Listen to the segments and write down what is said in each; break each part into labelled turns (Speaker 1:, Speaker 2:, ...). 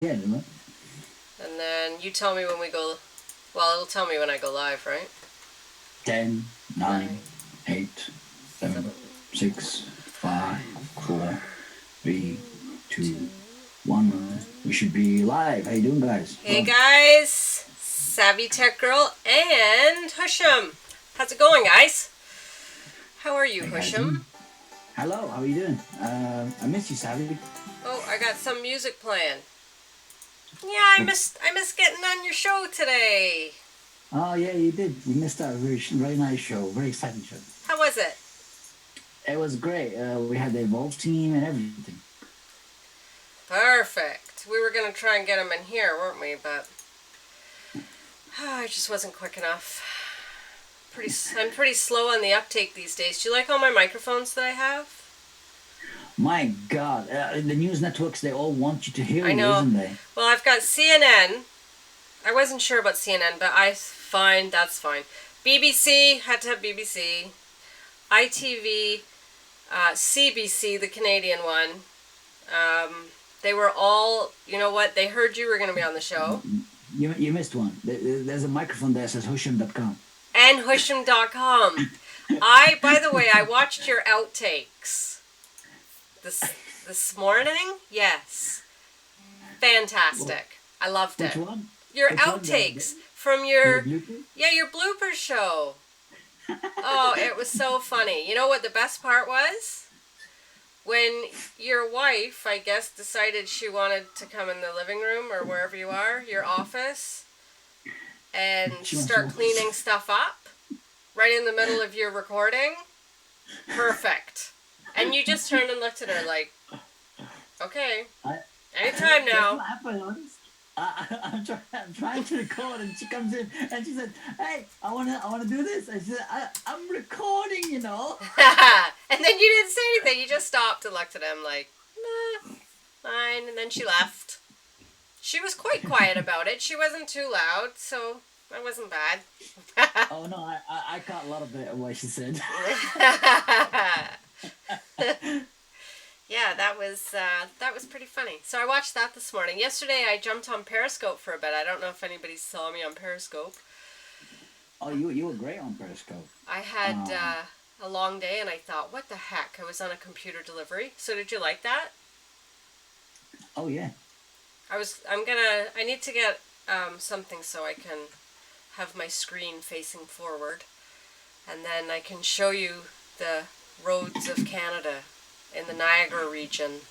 Speaker 1: isn't it?
Speaker 2: And then you tell me when we go. Well, it'll tell me when I go live, right?
Speaker 1: 10, 9,
Speaker 2: Nine,
Speaker 1: 8, 7,
Speaker 2: seven,
Speaker 1: 6, 5, 4, 3,
Speaker 2: three,
Speaker 1: 2,
Speaker 2: two,
Speaker 1: 1. We
Speaker 2: one.
Speaker 1: should be live. How you doing, guys?
Speaker 2: Hey guys, Savytechgirl and Husham. How's it going, guys? How are you,
Speaker 1: How you guys
Speaker 2: Husham?
Speaker 1: doing? Hello, how are you doing? I miss you, Savvy.
Speaker 2: Oh, I got some music playing. Yeah, I
Speaker 1: Oh,
Speaker 2: missed getting on your show today.
Speaker 1: oh, yeah, you did. You missed out. Very nice show. Very exciting show.
Speaker 2: How was it?
Speaker 1: It was great. We had the Evolve team and everything.
Speaker 2: Perfect. We were gonna try and get him in here, weren't we? But I just wasn't quick enough. I'm pretty slow on the uptake these days. Do you like all my microphones that I have?
Speaker 1: My God, the news networks, they all want you to hear
Speaker 2: I
Speaker 1: you,
Speaker 2: know.
Speaker 1: isn't they?
Speaker 2: Well, I've got CNN. I wasn't sure about CNN, but fine. That's fine. BBC had to have BBC. ITV, CBC, the Canadian one. They were all. You know what? They heard you were going to be on the show.
Speaker 1: You missed one. There's a microphone there that says Husham.com.
Speaker 2: And Husham.com. By the way, I watched your outtakes this morning. Yes, fantastic. I loved
Speaker 1: Which
Speaker 2: it.
Speaker 1: one?
Speaker 2: Your
Speaker 1: Which one?
Speaker 2: outtakes from
Speaker 1: The Bluetooth?
Speaker 2: your blooper show. Oh, it was so funny. You know what the best part was? When your wife, I guess, decided she wanted to come in the living room or wherever you are, your office, and
Speaker 1: She wants
Speaker 2: start
Speaker 1: to.
Speaker 2: cleaning stuff up right in the middle of your recording. Perfect. And you just turned and looked at her like, okay,
Speaker 1: I,
Speaker 2: anytime
Speaker 1: that's
Speaker 2: now.
Speaker 1: what happened. I'm trying to record, and she comes in and she said, "Hey, I wanna do this." I said, "I'm recording, you know."
Speaker 2: And then you didn't say anything. You just stopped and looked at him like, nah, fine. And then she left. She was quite quiet about it. She wasn't too loud, so that wasn't bad.
Speaker 1: Oh no, I caught a lot of it what she said.
Speaker 2: Yeah, that was pretty funny. So I watched that this morning. Yesterday I jumped on Periscope for a bit. I don't know if anybody saw me on Periscope.
Speaker 1: Oh, you were great on Periscope.
Speaker 2: I had
Speaker 1: Um,
Speaker 2: a long day and I thought, what the heck? I was on a computer delivery. So did you like that?
Speaker 1: oh yeah.
Speaker 2: I need to get something so I can have my screen facing forward, and then I can show you the roads of Canada in the Niagara region.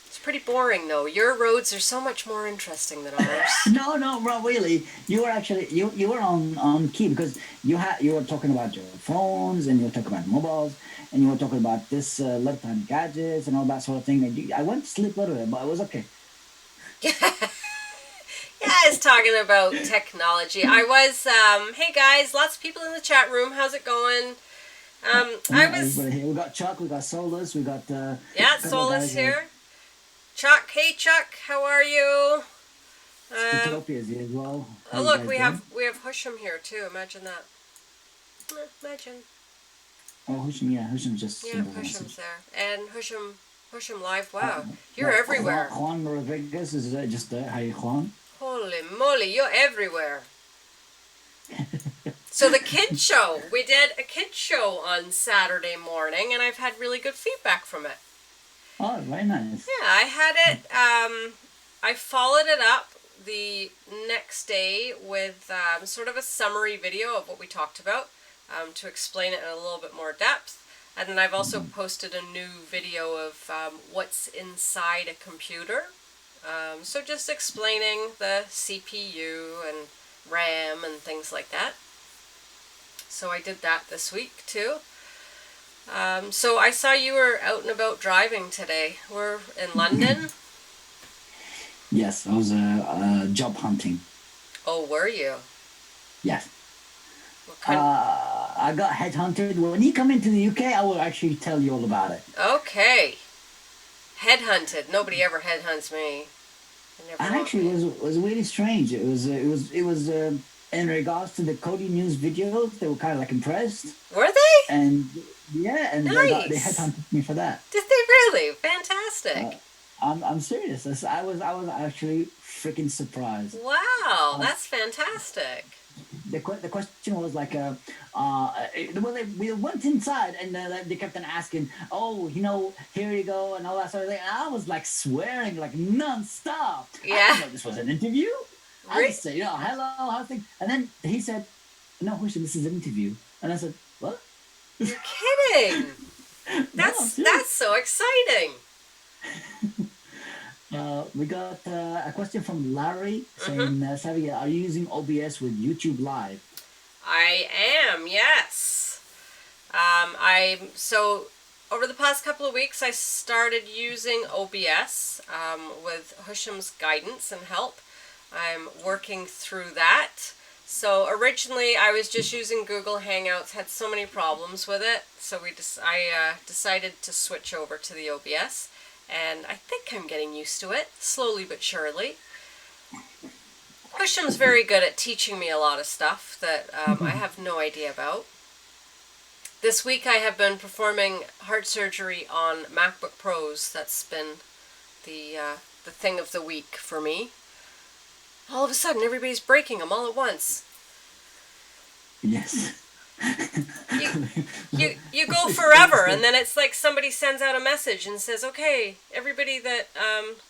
Speaker 2: It's pretty boring though. Your roads are so much more interesting than ours.
Speaker 1: No, no, bro, really. You were actually you were on key because you were talking about your phones and you were talking about mobiles and you were talking about this lifetime gadgets and all that sort of thing. And I went to sleep a little bit, but it was okay.
Speaker 2: Yeah, I was talking about technology. I was, hey guys, lots of people in the chat room. How's it going? I was,
Speaker 1: Everybody here. We got Chuck, we got Solus, we got
Speaker 2: yeah,
Speaker 1: a couple of
Speaker 2: Solus
Speaker 1: guys here.
Speaker 2: here. Chuck, hey Chuck, how are you?
Speaker 1: Utopia's here as well. How
Speaker 2: Oh
Speaker 1: you
Speaker 2: look,
Speaker 1: guys doing?
Speaker 2: we have Husham here too. Imagine that. Imagine.
Speaker 1: Oh, Hushim, yeah, Hushim just
Speaker 2: Yeah,
Speaker 1: sent us a
Speaker 2: Husham's
Speaker 1: message.
Speaker 2: there, and Husham live.
Speaker 1: Uh,
Speaker 2: Wow, you're everywhere.
Speaker 1: Juan Rodriguez is just there. Hi, Juan.
Speaker 2: Holy moly, you're everywhere. So the kid show, we did a kid show on Saturday morning, and I've had really good feedback from it.
Speaker 1: Oh, very nice.
Speaker 2: Yeah, I had it. I followed it up the next day with sort of a summary video of what we talked about to explain it in a little bit more depth. And then I've also posted a new video of what's inside a computer. So just explaining the CPU and RAM and things like that. So I did that this week too. So I saw you were out and about driving today. We're in London.
Speaker 1: Yes, I was job hunting.
Speaker 2: Oh, were you?
Speaker 1: Yes.
Speaker 2: What kind?
Speaker 1: I got headhunted. When you come into the UK, I will actually tell you all about it.
Speaker 2: Okay. Headhunted. Nobody ever headhunts me. They never
Speaker 1: And
Speaker 2: want
Speaker 1: actually,
Speaker 2: me.
Speaker 1: it was really strange. It was in regards to the Kodi news videos. They were kind of like impressed,
Speaker 2: Were they?
Speaker 1: and yeah, and they
Speaker 2: Nice.
Speaker 1: headhunted me for that.
Speaker 2: Did they really?
Speaker 1: Uh,
Speaker 2: Fantastic.
Speaker 1: I'm serious. I was actually freaking surprised.
Speaker 2: Wow,
Speaker 1: Uh,
Speaker 2: that's fantastic.
Speaker 1: the question was like, well, we went inside and like, they kept on asking, oh, here you go and all that sort of thing. And I was like swearing like nonstop. I
Speaker 2: Yeah.
Speaker 1: didn't know this was an interview. I
Speaker 2: Re-
Speaker 1: just said, hello, how's things? And then he said, no, Hushan, this is an interview. And I said, what?
Speaker 2: You're kidding.
Speaker 1: No, I'm
Speaker 2: That's
Speaker 1: serious.
Speaker 2: so exciting.
Speaker 1: We got a question from Larry
Speaker 2: Mhm.
Speaker 1: saying, Savvy, are you using OBS with YouTube Live?
Speaker 2: I am. Yes. So over the past couple of weeks, I started using OBS with Husham's guidance and help. I'm working through that. So originally, I was just using Google Hangouts. Had so many problems with it, so I decided to switch over to the OBS, and I think I'm getting used to it slowly but surely. Husham's very good at teaching me a lot of stuff that I have no idea about. This week I have been performing heart surgery on MacBook Pros. That's been the thing of the week for me. All of a sudden, everybody's breaking them all at once.
Speaker 1: Yes.
Speaker 2: You you go forever, and then it's like somebody sends out a message and says, "Okay, everybody that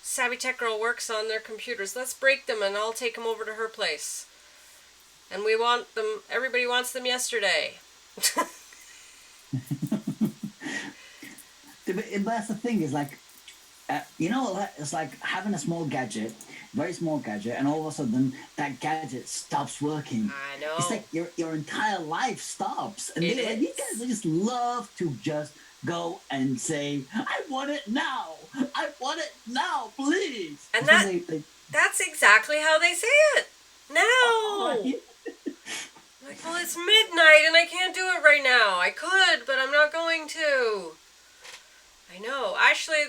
Speaker 2: Savytechgirl works on their computers, let's break them, and I'll take them over to her place. And we want them. Everybody wants them yesterday."
Speaker 1: But that's the thing is like, it's like having a small gadget, very small gadget, and all of a sudden that gadget stops working.
Speaker 2: I
Speaker 1: It's
Speaker 2: know
Speaker 1: like your entire life stops, and
Speaker 2: it
Speaker 1: like you
Speaker 2: is,
Speaker 1: guys just love to just go and say, "I want it now! I want it now, please!"
Speaker 2: and
Speaker 1: That's when they
Speaker 2: that's exactly how they say it.
Speaker 1: oh,
Speaker 2: Now, like, well, it's midnight and I can't do it right now. I could, but I'm not going to. I know. Actually,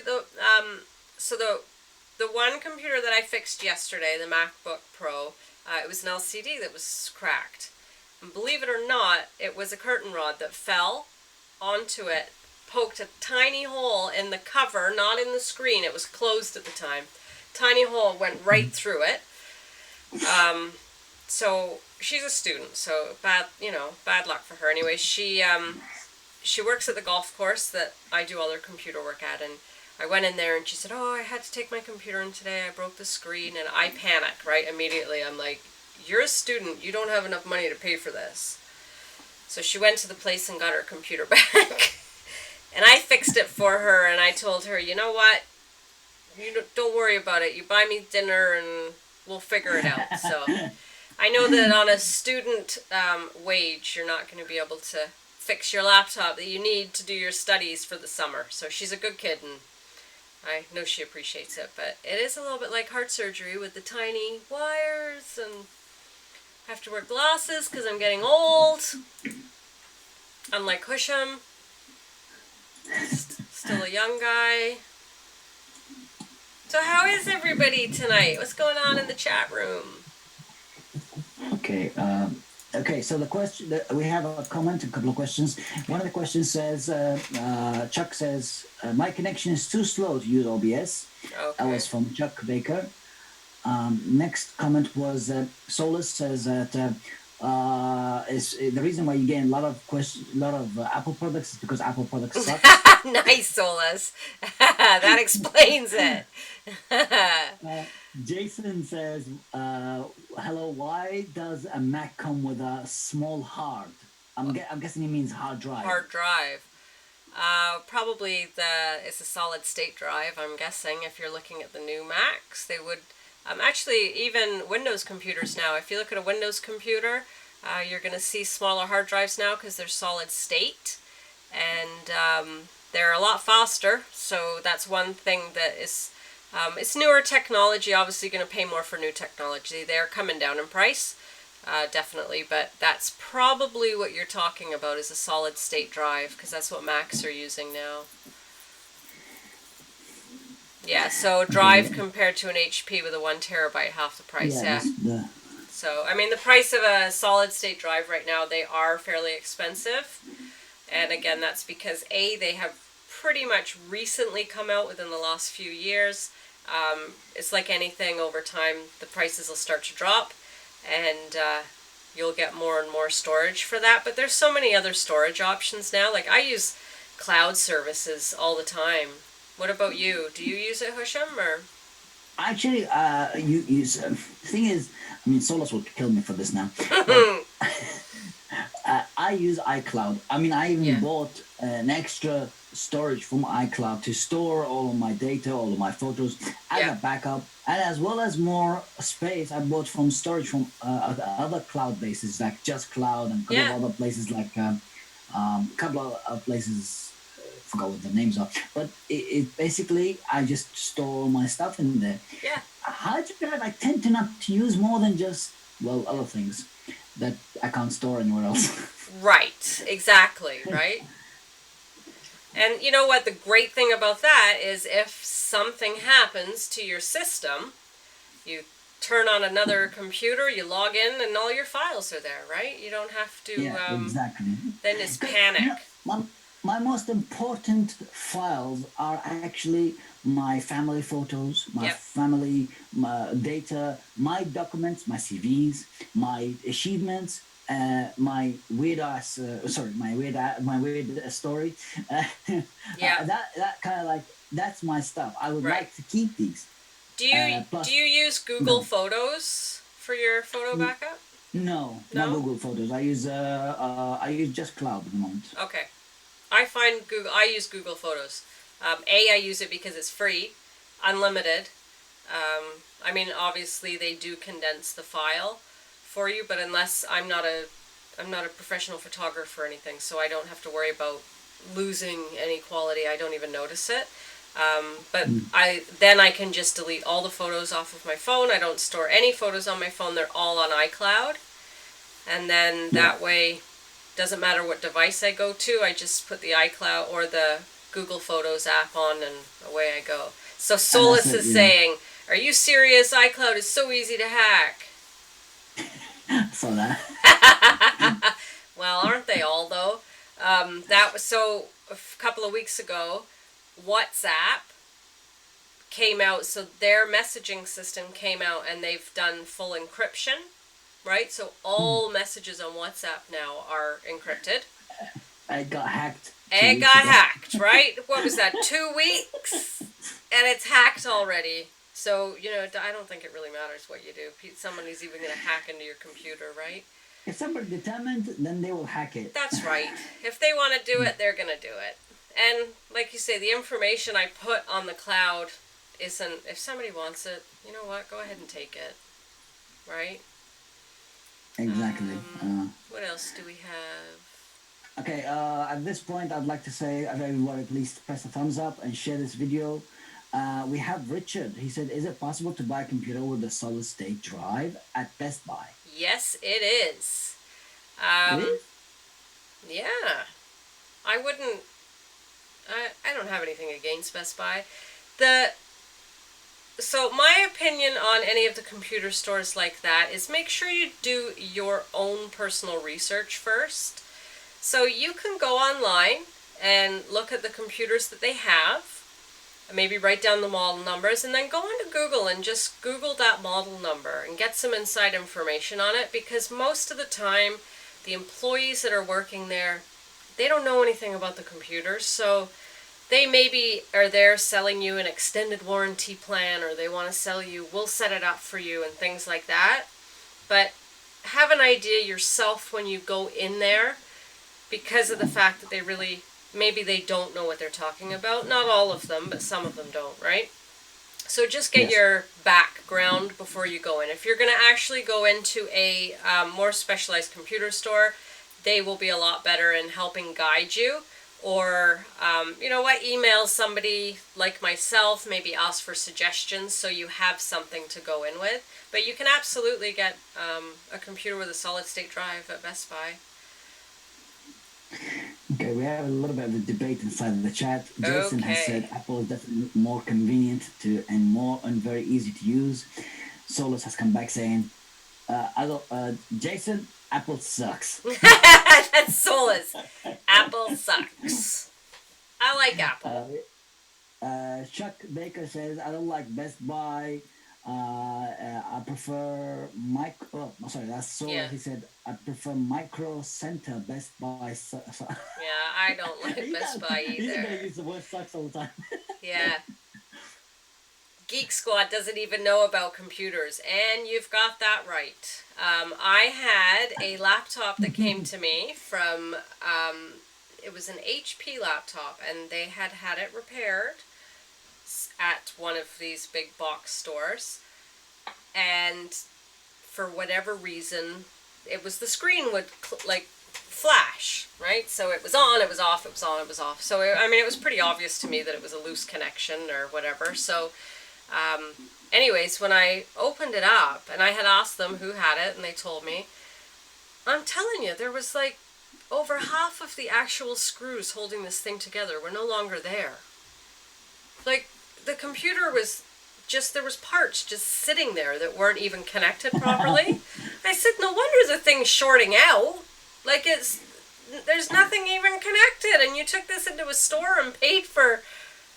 Speaker 2: so the one computer that I fixed yesterday, the MacBook Pro, it was an LCD that was cracked. And believe it or not, it was a curtain rod that fell onto it, poked a tiny hole in the cover, not in the screen. It was closed at the time. Tiny hole went right through it. So she's a student, so bad luck for her. Anyway, she works at the golf course that I do all her computer work at, and I went in there and she said, "Oh, I had to take my computer in today. I broke the screen," and I panicked right immediately. I'm like, "You're a student. You don't have enough money to pay for this." So she went to the place and got her computer back, and I fixed it for her. And I told her, "You know what? You don't worry about it. You buy me dinner, and we'll figure it out." So I know that on a student wage, you're not going to be able to fix your laptop that you need to do your studies for the summer. So she's a good kid, and I know she appreciates it. But it is a little bit like heart surgery with the tiny wires, and I have to wear glasses because I'm getting old. Unlike Husham, still a young guy. So how is everybody tonight? What's going on in the chat room?
Speaker 1: Okay. Okay. So the question we have a comment, a couple of questions. One of the questions says, Chuck says, "My connection is too slow to use OBS."
Speaker 2: Okay.
Speaker 1: That was from Chuck Baker. Next comment was Solus says that is the reason why you gain a lot of Apple products is because Apple products suck.
Speaker 2: Nice, Solus. That explains it.
Speaker 1: Jason says, "Hello. Why does a Mac come with a small hard?" I'm guessing he means hard drive.
Speaker 2: Hard drive. Probably it's a solid state drive. I'm guessing if you're looking at the new Macs, they would. Actually, even Windows computers now. If you look at a Windows computer, you're going to see smaller hard drives now because they're solid state, and they're a lot faster. So that's one thing that is. It's newer technology. Obviously, going to pay more for new technology. They're coming down in price, definitely. But that's probably what you're talking about is a solid state drive because that's what Macs are using now. Yeah, so drive compared to an HP with a 1 terabyte, half the price. Yeah. So, I mean, the price of a solid state drive right now, they are fairly expensive. And again, that's because A, they have pretty much recently come out within the last few years. It's like anything over time, the prices will start to drop, and you'll get more and more storage for that. But there's so many other storage options now. Like I use cloud services all the time. What about you? Do you use it, Husham, or?
Speaker 1: Actually, you use. Thing is, I mean, Solus will kill me for this now. But I use iCloud. I mean, I even bought an extra storage from iCloud to store all of my data, all of my photos as a backup, and as well as more space I bought from storage from other cloud bases like Just Cloud and a couple of other places like couple of places. Forgot what the names are, but it basically I just store my stuff in there.
Speaker 2: Yeah.
Speaker 1: I tend to not to use more than just other things that I can't store anywhere else.
Speaker 2: Right, exactly, right? And you know what? The great thing about that is if something happens to your system, you turn on another computer, you log in, and all your files are there, right? You don't have to
Speaker 1: exactly.
Speaker 2: Then just panic.
Speaker 1: My most important files are actually my family photos, my family data, my documents, my CVs, my achievements, my weird story. That kind of like that's my stuff. I would like to keep these.
Speaker 2: Do you use Google Photos for your photo backup?
Speaker 1: No, not Google Photos. I use just Cloud at the moment.
Speaker 2: Okay. I use Google Photos. I use it because it's free, unlimited. I mean, obviously they do condense the file for you, but unless I'm not a professional photographer or anything, so I don't have to worry about losing any quality. I don't even notice it. But I can just delete all the photos off of my phone. I don't store any photos on my phone. They're all on iCloud, and then that way. Doesn't matter what device I go to, I just put the iCloud or the Google Photos app on and away I go. So Solus is saying, are you serious? iCloud is so easy to hack.
Speaker 1: Saw that.
Speaker 2: Well, aren't they all though? That was so a couple of weeks ago, WhatsApp came out, so their messaging system came out and they've done full encryption. Right, so all messages on WhatsApp now are encrypted.
Speaker 1: It got hacked.
Speaker 2: It got hacked, right? What was that, 2 weeks? And it's hacked already. So, I don't think it really matters what you do. Somebody's even going to hack into your computer, right?
Speaker 1: If somebody's determined, then they will hack it.
Speaker 2: That's right. If they want to do it, they're going to do it. And like you say, the information I put on the cloud isn't, if somebody wants it, you know what, go ahead and take it, right?
Speaker 1: Exactly.
Speaker 2: What else do we have?
Speaker 1: Okay, at this point, I'd like to say, everybody please press a thumbs up and share this video. We have Richard. He said, is it possible to buy a computer with a solid state drive at Best Buy?
Speaker 2: Yes, it is.
Speaker 1: It is?
Speaker 2: Yeah. I wouldn't... I don't have anything against Best Buy. So my opinion on any of the computer stores like that is make sure you do your own personal research first. So you can go online and look at the computers that they have, and maybe write down the model numbers, and then go into Google and just Google that model number and get some inside information on it, because most of the time the employees that are working there, they don't know anything about the computers, so they maybe are there selling you an extended warranty plan, or they want to sell you, we'll set it up for you and things like that. But have an idea yourself when you go in there, because of the fact that maybe they don't know what they're talking about. Not all of them, but some of them don't, right? So just get your background before you go in. If you're going to actually go into a more specialized computer store, they will be a lot better in helping guide you. Or, email somebody like myself, maybe ask for suggestions so you have something to go in with. But you can absolutely get a computer with a solid state drive at Best Buy.
Speaker 1: Okay, we have a little bit of a debate inside of the chat. Jason has said Apple is definitely more convenient and very easy to use. Solus has come back saying, Jason, Apple sucks.
Speaker 2: That's Solus. Apple sucks. I like Apple.
Speaker 1: Chuck Baker says, I don't like Best Buy. I prefer micro. Oh, sorry, that's so.
Speaker 2: Yeah.
Speaker 1: He said, I prefer Micro Center Best Buy.
Speaker 2: Yeah, I don't like Best Buy
Speaker 1: He's gonna
Speaker 2: either.
Speaker 1: use the word sucks all the time.
Speaker 2: Yeah. Geek Squad doesn't even know about computers, and you've got that right. I had a laptop that came to me from, it was an HP laptop, and they had it repaired at one of these big box stores, and for whatever reason, it was the screen would like flash, right? So it was on, it was off, it was on, it was off. So I mean, it was pretty obvious to me that it was a loose connection or whatever. So, anyways, when I opened it up and I had asked them who had it, and they told me, I'm telling you, there was like over half of the actual screws holding this thing together were no longer there. Like the computer was just, there was parts just sitting there that weren't even connected properly. I said, no wonder the thing's shorting out. Like there's nothing even connected, and you took this into a store and paid for,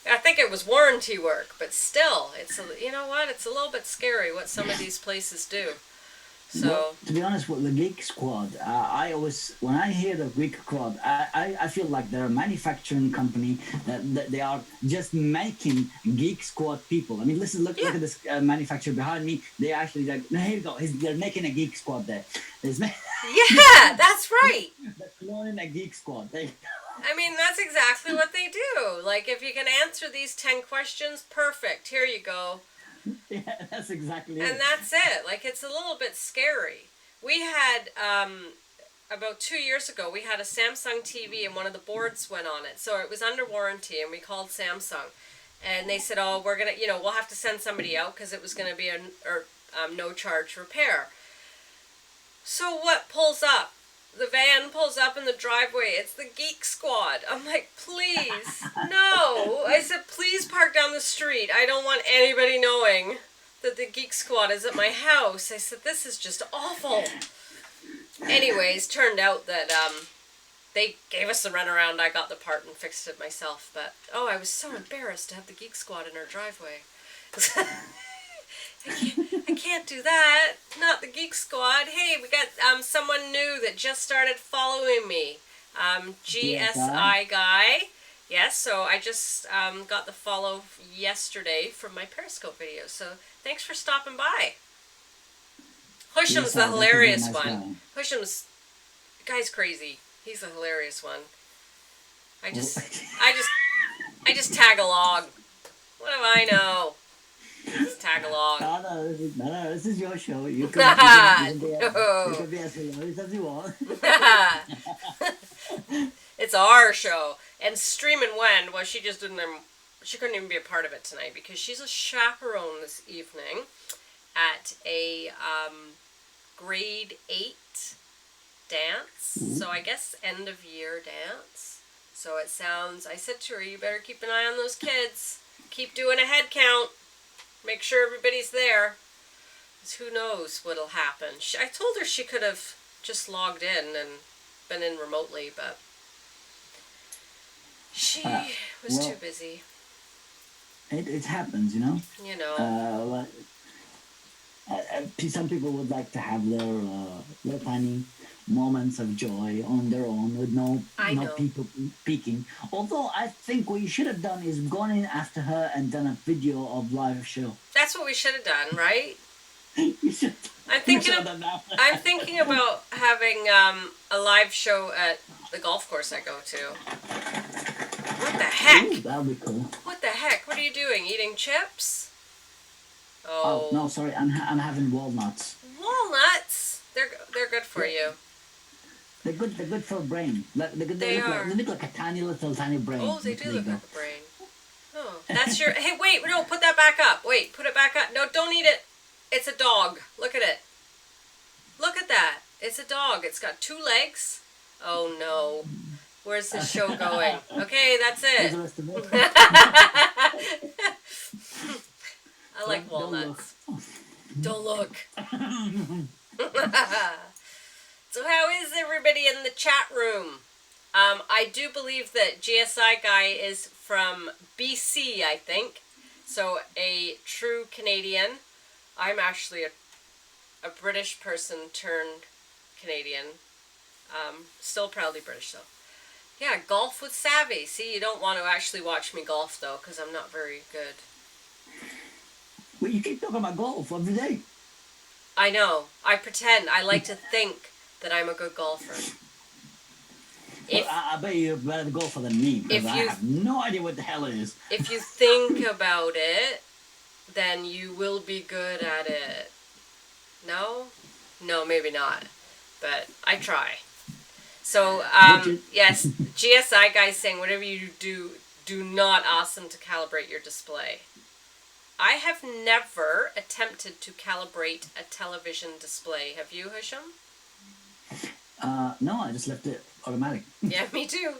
Speaker 2: I think it was warranty work, but still, you know what? It's a little bit scary what some of these places do. So,
Speaker 1: well, to be honest, with the Geek Squad, I always, when I hear the Geek Squad, I feel like they're a manufacturing company that they are just making Geek Squad people. I mean, listen, look at this manufacturer behind me. They actually like, no, here we go. They're making a Geek Squad there.
Speaker 2: yeah, that's right.
Speaker 1: They're cloning a Geek Squad.
Speaker 2: I mean, that's exactly what they do. Like, if you can answer these 10 questions, perfect. Here you go.
Speaker 1: Yeah, that's exactly it.
Speaker 2: And that's it. Like, it's a little bit scary. We had, about 2 years ago, we had a Samsung TV and one of the boards went on it. So it was under warranty, and we called Samsung. And they said, oh, we're going to, we'll have to send somebody out because it was going to be a no-charge repair. So what pulls up? The van pulls up in the driveway. It's the Geek Squad. I'm like, please, no. I said, please park down the street. I don't want anybody knowing that the Geek Squad is at my house. I said, this is just awful. Anyways, turned out that they gave us the runaround. I got the part and fixed it myself. But, oh, I was so embarrassed to have the Geek Squad in our driveway. I can't do that. Not the Geek Squad. Hey, we got someone new that just started following me. GSI guy. Yes, so I just got the follow yesterday from my Periscope video. So thanks for stopping by. Husham's the hilarious one. Husham's, guy's crazy. He's the hilarious one. I just tag along. What do I know? Just tag along.
Speaker 1: No, this is your show. You can be as hilarious as you want.
Speaker 2: It's our show. And Streamin' Wen, well, she couldn't even be a part of it tonight because she's a chaperone this evening at a grade 8 dance.
Speaker 1: Ooh.
Speaker 2: So I guess end of year dance. So it sounds, I said to her, you better keep an eye on those kids. Keep doing a head count. Make sure everybody's there. Because who knows what'll happen. I told her she could have just logged in and been in remotely, but she was too busy.
Speaker 1: It happens, you know?
Speaker 2: You know.
Speaker 1: Some people would like to have their tiny moments of joy on their own with no people peeking. Although I think what you should have done is gone in after her and done a video of live show.
Speaker 2: That's what we should have done, right?
Speaker 1: You should.
Speaker 2: I'm thinking about having a live show at the golf course I go to. What the heck?
Speaker 1: Ooh, that would be cool.
Speaker 2: What the heck? What are you doing? Eating chips?
Speaker 1: Oh no, sorry. I'm having walnuts.
Speaker 2: Walnuts? They're good for you.
Speaker 1: They're good for a brain. They look like a tiny brain.
Speaker 2: Oh, they do look like a brain. Oh, that's your. Hey, wait! No, put that back up. Wait, put it back up. No, don't eat it. It's a dog. Look at it. Look at that. It's a dog. It's got 2 legs. Oh no. Where's this show going? Okay, that's it. I like walnuts. Don't look. So how is everybody in the chat room? I do believe that GSI guy is from BC, I think. So a true Canadian. I'm actually a British person turned Canadian. Still proudly British though. Yeah, golf with Savvy. See, you don't want to actually watch me golf though, because I'm not very good.
Speaker 1: Well, you keep talking about golf every day.
Speaker 2: I know. I pretend. I like to think that I'm a good golfer.
Speaker 1: Well, I bet you're better golfer than me, because I have no idea what the hell it is.
Speaker 2: If you think about it, then you will be good at it. No? No, maybe not. But I try. So, yes, GSI guys saying whatever you do not ask them to calibrate your display. I have never attempted to calibrate a television display. Have you, Hisham?
Speaker 1: No, I just left it automatic.
Speaker 2: Yeah, me too.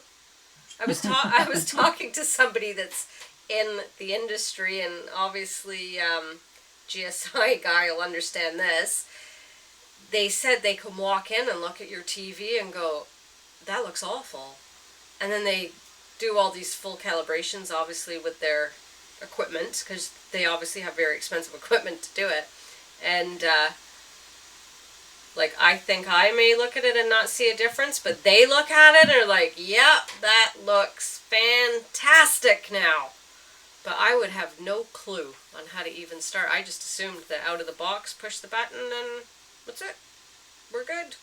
Speaker 2: I was talking to somebody that's in the industry, and obviously GSI guy will understand this. They said they can walk in and look at your TV and go, that looks awful. And then they do all these full calibrations, obviously, with their equipment, because they obviously have very expensive equipment to do it. And like, I think I may look at it and not see a difference, but they look at it and are like, yep, that looks fantastic now. But I would have no clue on how to even start. I just assumed that out of the box, push the button, and that's it. We're good.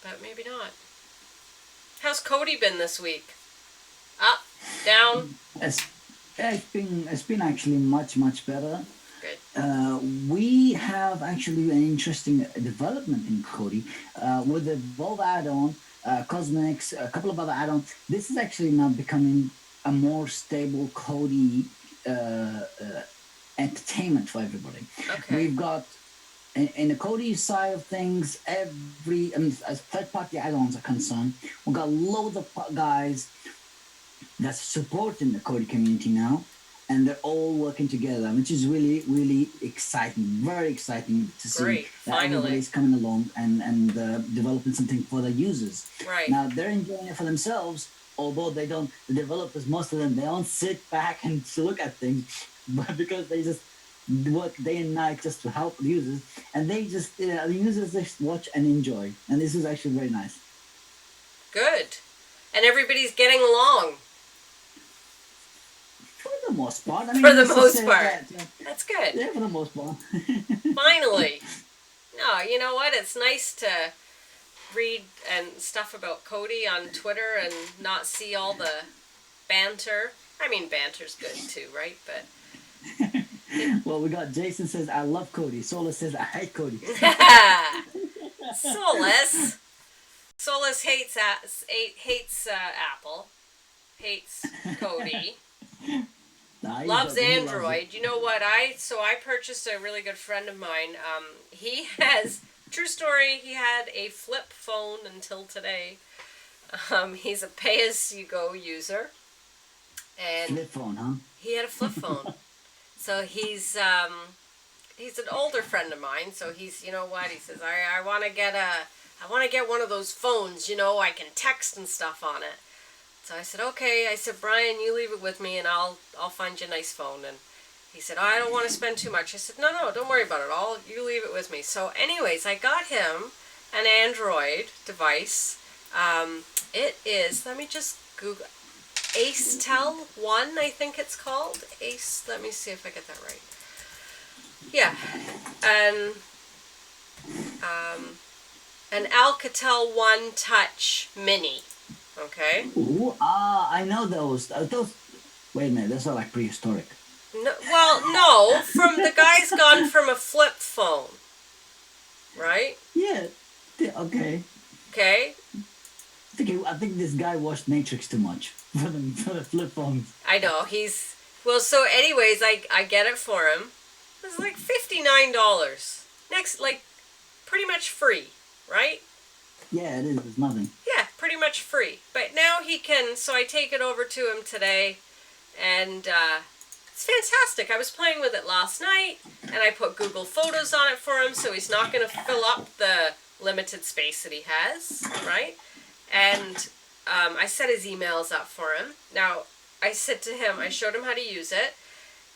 Speaker 2: But maybe not. How's Kodi been this week? Up? Down?
Speaker 1: It's been actually much better.
Speaker 2: Good.
Speaker 1: We have actually an interesting development in Kodi with the Volvo add-on, Cosmetics, a couple of other add-ons. This is actually now becoming a more stable Kodi entertainment for everybody.
Speaker 2: Okay.
Speaker 1: We've got in the Kodi side of things, as third-party add-ons are concerned, we've got loads of guys that's supporting the Kodi community now, and they're all working together, which is really exciting, very exciting to see that everybody's coming along and developing something for their users.
Speaker 2: Right.
Speaker 1: Now, they're enjoying it for themselves, although they don't, the developers, most of them, they don't sit back and look at things, but because they just work day and night just to help the users, and they just, the users just watch and enjoy, and this is actually very nice.
Speaker 2: Good. And everybody's getting along.
Speaker 1: For the most part. I mean,
Speaker 2: for the most part. That's good.
Speaker 1: Yeah, for the most part.
Speaker 2: Finally. No, you know what? It's nice to read and stuff about Kodi on Twitter and not see all the banter. I mean, banter's good too, right? But
Speaker 1: well, we got Jason says, I love Kodi. Solus says, I hate Kodi.
Speaker 2: Solus hates Apple. Hates Kodi. Loves Android. You know what? I purchased a really good friend of mine. He has, true story, he had a flip phone until today. He's a pay-as-you-go user. And
Speaker 1: flip phone, huh?
Speaker 2: He had a flip phone. So he's an older friend of mine. So he's, you know what? He says, I want to get one of those phones, you know, I can text and stuff on it. So I said, okay. I said, Brian, you leave it with me and I'll find you a nice phone. And he said, I don't want to spend too much. I said, no, don't worry about it. You leave it with me. So anyways, I got him an Android device. It is, let me just Google, Acetel 1, I think it's called. Let me see if I get that right. Yeah. And an Alcatel One Touch Mini. Okay.
Speaker 1: Ooh, I know those. Wait a minute, those are like prehistoric.
Speaker 2: No, well, no. From the guy's gone from a flip phone, right?
Speaker 1: Yeah. Okay.
Speaker 2: Okay.
Speaker 1: I think this guy watched Matrix too much for the flip phones.
Speaker 2: I know so. Anyways, I get it for him. It was like $59. Next, like, pretty much free, right?
Speaker 1: Yeah, it is. It's nothing.
Speaker 2: Yeah, pretty much free. But now he can, so I take it over to him today, and it's fantastic. I was playing with it last night, and I put Google Photos on it for him, so he's not going to fill up the limited space that he has, right? And I set his emails up for him. Now, I said to him, I showed him how to use it,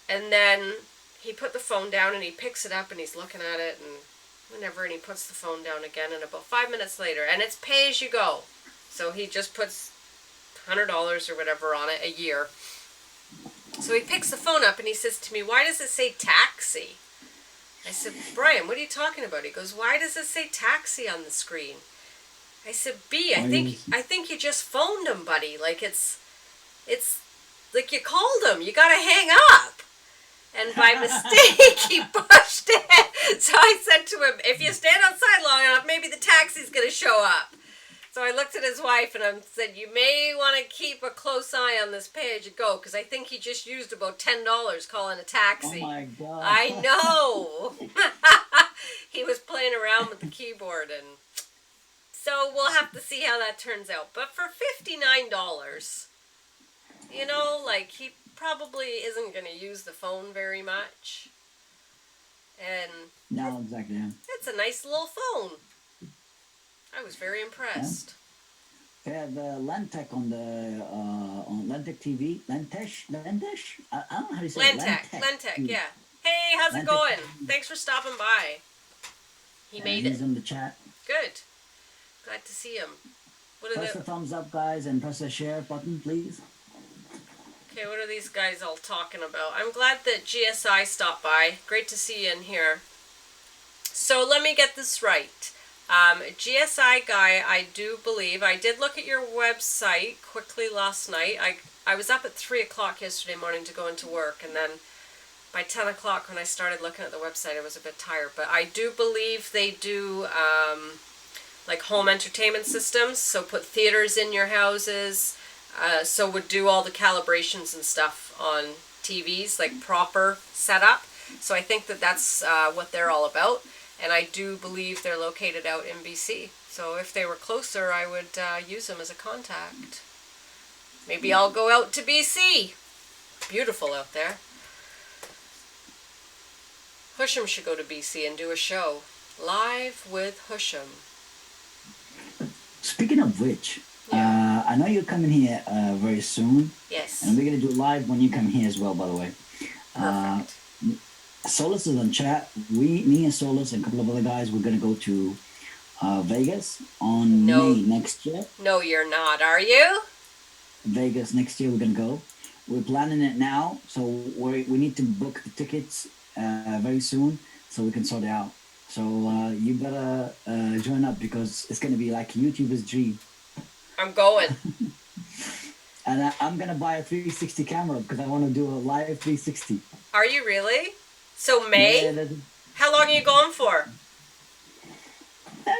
Speaker 2: and then he put the phone down and he picks it up and he's looking at it and he puts the phone down again, and about 5 minutes later, and it's pay as you go. So he just puts $100 or whatever on it a year. So he picks the phone up and he says to me, "Why does it say taxi?" I said, "Brian, what are you talking about?" He goes, "Why does it say taxi on the screen?" I said, "B, I think you just phoned him, buddy. Like it's like you called him. You gotta hang up." And by mistake, he pushed it. So I said to him, "If you stand outside long enough, maybe the taxi's gonna show up." So I looked at his wife and I said, "You may want to keep a close eye on this pay as you go, because I think he just used about $10 calling a taxi."
Speaker 1: Oh my God.
Speaker 2: I know. He was playing around with the keyboard, and so we'll have to see how that turns out. But for $59, like he probably isn't going to use the phone very much. And
Speaker 1: no, exactly. Yeah.
Speaker 2: it's a nice little phone. I was very impressed.
Speaker 1: Yeah, the Lentech on Lentech TV. Lentesh? I don't know how to say
Speaker 2: Lentech, yeah. Hey, how's it going? Thanks for stopping by. He made it.
Speaker 1: He's in the chat.
Speaker 2: Good. Glad to see him.
Speaker 1: Press the thumbs up, guys, and press the share button, please.
Speaker 2: Okay, what are these guys all talking about? I'm glad that GSI stopped by. Great to see you in here. So let me get this right. GSI guy, I do believe, I did look at your website quickly last night. I was up at 3 o'clock yesterday morning to go into work, and then by 10 o'clock when I started looking at the website, I was a bit tired. But I do believe they do like home entertainment systems, so put theaters in your houses, so would do all the calibrations and stuff on TVs, like proper setup. So I think that that's what they're all about. And I do believe they're located out in BC. So if they were closer, I would use them as a contact. Maybe I'll go out to BC. Beautiful out there. Husham should go to BC and do a show. Live with Husham.
Speaker 1: Speaking of which, I know you're coming here very soon.
Speaker 2: Yes.
Speaker 1: And we're going to do live when you come here as well, by the way.
Speaker 2: Perfect.
Speaker 1: Solus is on chat. Me and Solus and a couple of other guys, we're going to go to Vegas on May next year.
Speaker 2: No, you're not, are you?
Speaker 1: Vegas next year we're going to go. We're planning it now, so we need to book the tickets very soon so we can sort it out. So you better join up, because it's going to be like a YouTuber's dream.
Speaker 2: I'm going.
Speaker 1: And I'm going to buy a 360 camera because I want to do a live 360.
Speaker 2: Are you really? So May?
Speaker 1: Yeah,
Speaker 2: how long are you going for?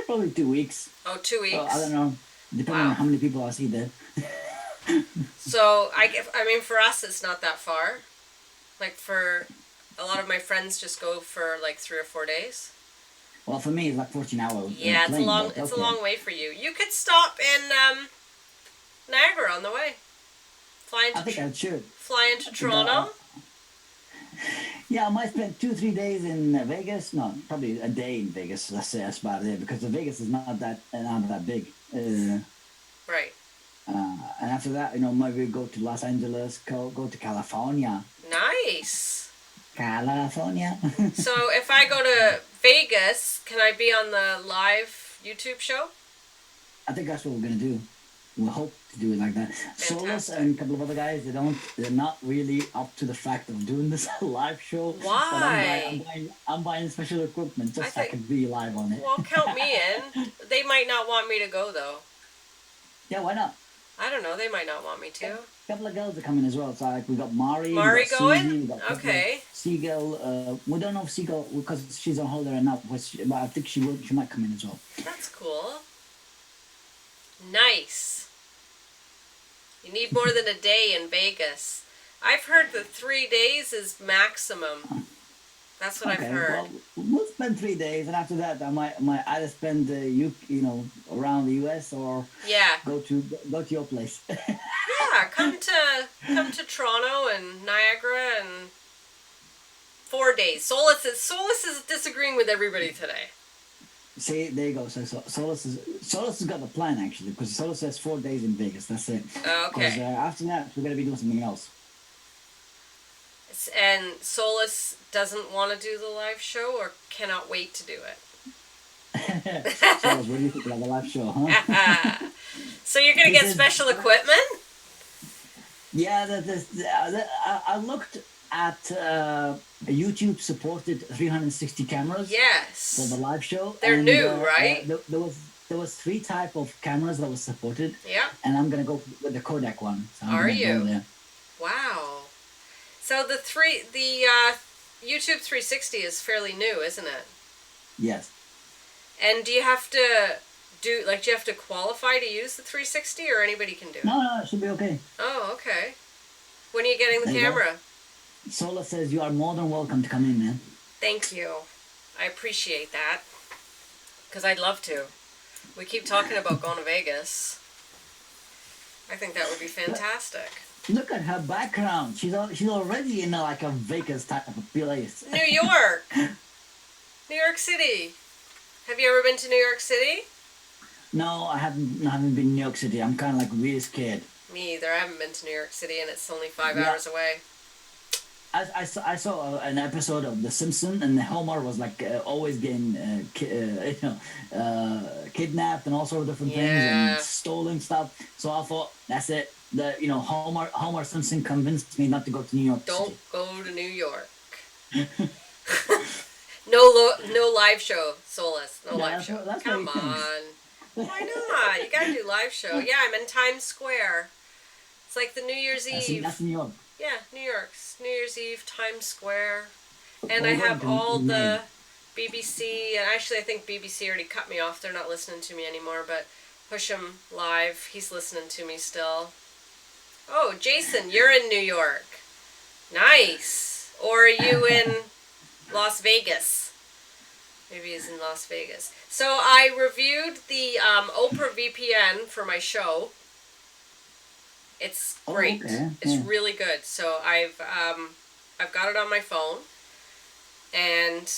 Speaker 1: Probably 2 weeks.
Speaker 2: Oh, 2 weeks?
Speaker 1: Well, I don't know. Depending on how many people I see there.
Speaker 2: So, I mean, for us, it's not that far. Like, for a lot of my friends just go for, like, 3 or 4 days.
Speaker 1: Well, for me, it's like 14 hours.
Speaker 2: Yeah, it's a long way for you. You could stop in Niagara on the way.
Speaker 1: I think I should.
Speaker 2: Fly into Toronto.
Speaker 1: Yeah, I might spend 2-3 days in Vegas. No, probably a day in Vegas. Let's say that's about it, because the Vegas is not that big.
Speaker 2: Right.
Speaker 1: And after that, maybe go to Los Angeles, go to California.
Speaker 2: Nice.
Speaker 1: California.
Speaker 2: So if I go to Vegas, can I be on the live YouTube show?
Speaker 1: I think that's what we're gonna do. We hope to do it like that. Solus and a couple of other guys, they're not really up to the fact of doing this live show.
Speaker 2: Why?
Speaker 1: But I'm buying special equipment just so I can be live on it.
Speaker 2: Well, count me in. They might not want me to go though.
Speaker 1: Yeah, why not?
Speaker 2: I don't know. They might not want me to.
Speaker 1: A couple of girls are coming as well. So like we got Mari.
Speaker 2: Mari going?
Speaker 1: Susie, we got
Speaker 2: okay.
Speaker 1: Seagull. We don't know if Seagull, because she's on holiday or not, but I think she might come in as well.
Speaker 2: That's cool. Nice. You need more than a day in Vegas. I've heard that 3 days is maximum. That's what I've heard.
Speaker 1: Well, we'll spend 3 days, and after that, I might either spend around the US or go to your place.
Speaker 2: Yeah, come to Toronto and Niagara and 4 days. Solus is disagreeing with everybody today.
Speaker 1: See, there you go. So Solus has got the plan actually, because Solus has 4 days in Vegas. That's it. Because
Speaker 2: Okay.
Speaker 1: after that, we're gonna be doing something else.
Speaker 2: And Solus doesn't want to do the live show or cannot wait to do
Speaker 1: Solus, what do you think about the live show, huh?
Speaker 2: it. So you're gonna
Speaker 1: He
Speaker 2: get
Speaker 1: says,
Speaker 2: special equipment?
Speaker 1: yeah, I looked at a YouTube supported 360 cameras for the
Speaker 2: Yes.
Speaker 1: live show,
Speaker 2: They're
Speaker 1: and
Speaker 2: new, right?
Speaker 1: there was three type of cameras that was supported,
Speaker 2: Yeah.
Speaker 1: and I'm gonna go with the Kodak one. So I'm
Speaker 2: Are
Speaker 1: gonna go
Speaker 2: you?
Speaker 1: there.
Speaker 2: Wow. So the YouTube 360 is fairly new, isn't it?
Speaker 1: Yes.
Speaker 2: And do you have to do you have to qualify to use the 360 or anybody can do it?
Speaker 1: No, it should be okay.
Speaker 2: Oh, okay. When are you getting the
Speaker 1: There you go.
Speaker 2: camera?
Speaker 1: Sola says you are more than welcome to come in, man.
Speaker 2: Thank you. I appreciate that. Because I'd love to. We keep talking about going to Vegas. I think that would be fantastic.
Speaker 1: Look at her background. She's already in like a Vegas type of place.
Speaker 2: New York! New York City! Have you ever been to New York City?
Speaker 1: No, I haven't been in New York City. I'm kind of like really scared.
Speaker 2: Me either. I haven't been to New York City and it's only 5
Speaker 1: Yeah.
Speaker 2: hours away.
Speaker 1: I saw an episode of The Simpsons, and Homer was like always getting kidnapped and all sort of different things
Speaker 2: Yeah.
Speaker 1: and stolen stuff. So I thought that's it. Homer Simpson convinced me not to go to New York
Speaker 2: Don't
Speaker 1: City.
Speaker 2: go to New York. No live show, Solus. No
Speaker 1: Yeah,
Speaker 2: live
Speaker 1: that's
Speaker 2: show.
Speaker 1: what
Speaker 2: Come
Speaker 1: he thinks.
Speaker 2: on. Why not? You gotta do live show. Yeah, I'm in Times Square. It's like the New Year's Eve.
Speaker 1: That's New York.
Speaker 2: Yeah, New York's New Year's Eve, Times Square. And
Speaker 1: Well,
Speaker 2: I
Speaker 1: we're
Speaker 2: have
Speaker 1: going to
Speaker 2: all
Speaker 1: May.
Speaker 2: the BBC, and actually I think BBC already cut me off. They're not listening to me anymore, but Push'em Live, he's listening to me still. Oh, Jason, you're in New York. Nice. Or are you in Las Vegas? Maybe he's in Las Vegas. So I reviewed the Oprah VPN for my show. It's great.
Speaker 1: Okay.
Speaker 2: It's
Speaker 1: Yeah.
Speaker 2: really good. So I've got it on my phone, and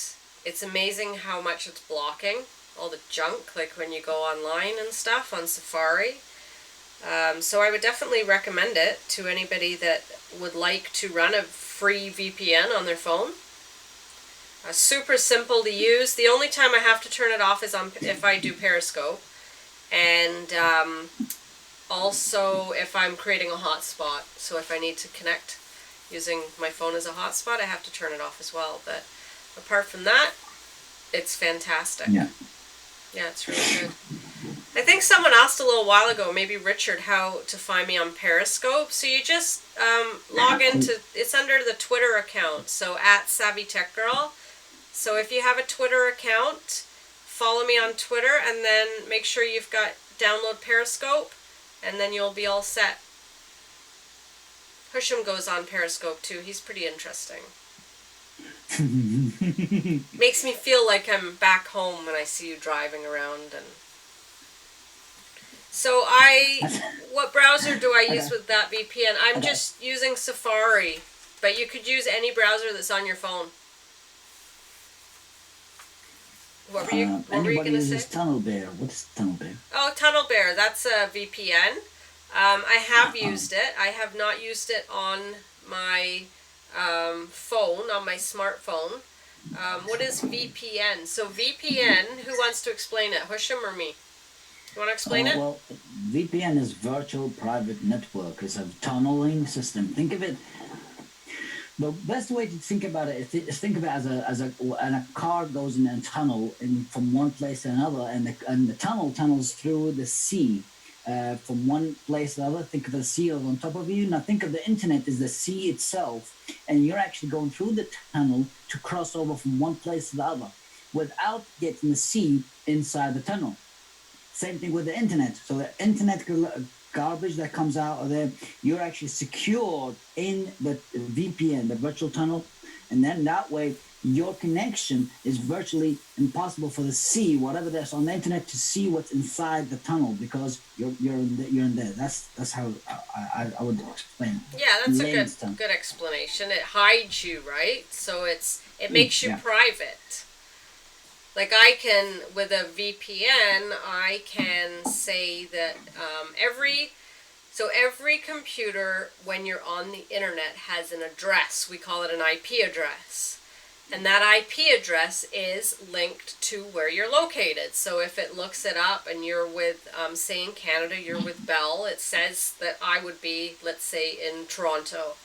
Speaker 2: it's amazing how much it's blocking all the junk, like when you go online and stuff on Safari. So I would definitely recommend it to anybody that would like to run a free VPN on their phone. Super simple to use. The only time I have to turn it off is if I do Periscope, and also if I'm creating a hotspot. So if I need to connect using my phone as a hotspot, I have to turn it off as well. But apart from that, it's fantastic.
Speaker 1: Yeah.
Speaker 2: Yeah, it's really good. I think someone asked a little while ago, maybe Richard, how to find me on Periscope. So you just log into, it's under the Twitter account, so at Savytechgirl. So if you have a Twitter account, follow me on Twitter, and then make sure you've got download Periscope, and then you'll be all set. Push'em goes on Periscope too. He's pretty interesting. Makes me feel like I'm back home when I see you driving around. And so what browser do I use with that VPN? I'm just using Safari, but you could use any browser that's on your phone. What were you
Speaker 1: Anybody
Speaker 2: going to
Speaker 1: uses
Speaker 2: say?
Speaker 1: Tunnel Bear. What is Tunnel Bear?
Speaker 2: Oh, Tunnel Bear. That's a VPN. I have used it. I have not used it on my phone, on my smartphone. What is VPN? So VPN, who wants to explain it? Husham or me? You want to explain it?
Speaker 1: Well, VPN is virtual private network. It's a tunneling system. Think of it. The best way to think about it is think of it as a car goes in a tunnel from one place to another, and the tunnel tunnels through the sea. From one place to another. Think of the sea on top of you. Now think of the internet as the sea itself, and you're actually going through the tunnel to cross over from one place to the other without getting the sea inside the tunnel. Same thing with the internet. So the internet garbage that comes out of there, you're actually secured in the VPN, the virtual tunnel, and then that way your connection is virtually impossible for the sea, whatever that's on the internet, to see what's inside the tunnel because you're in there. That's how I would explain.
Speaker 2: Yeah, that's
Speaker 1: Layman's
Speaker 2: a
Speaker 1: term.
Speaker 2: good explanation. It hides you, right? So it makes you
Speaker 1: Yeah.
Speaker 2: private. Like I can, with a VPN, I can say that every computer, when you're on the internet, has an address. We call it an IP address. And that IP address is linked to where you're located. So if it looks it up and you're with, say in Canada, you're with Bell, it says that I would be, let's say, in Toronto.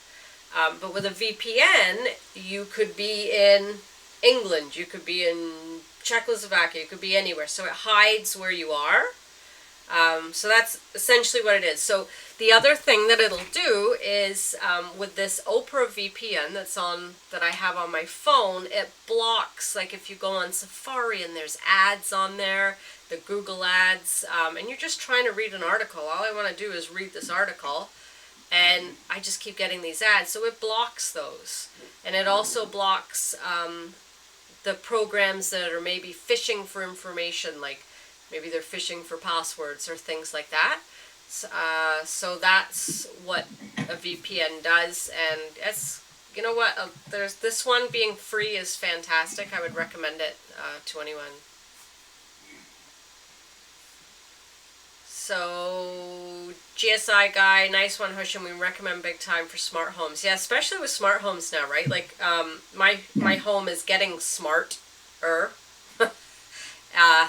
Speaker 2: But with a VPN, you could be in England, you could be in Czechoslovakia, you could be anywhere. So it hides where you are. So that's essentially what it is. So the other thing that it'll do is with this Opera VPN that I have on my phone, it blocks, like if you go on Safari and there's ads on there, the Google ads, and you're just trying to read an article. All I want to do is read this article, and I just keep getting these ads. So it blocks those. And it also blocks the programs that are maybe fishing for information, like maybe they're fishing for passwords or things like that. So that's what a VPN does, and it's, you know what, there's this one being free is fantastic. I would recommend it to anyone. So GSI guy, nice one, Hush, and we recommend big time for smart homes. Yeah, especially with smart homes now, right? Like my home is getting smarter.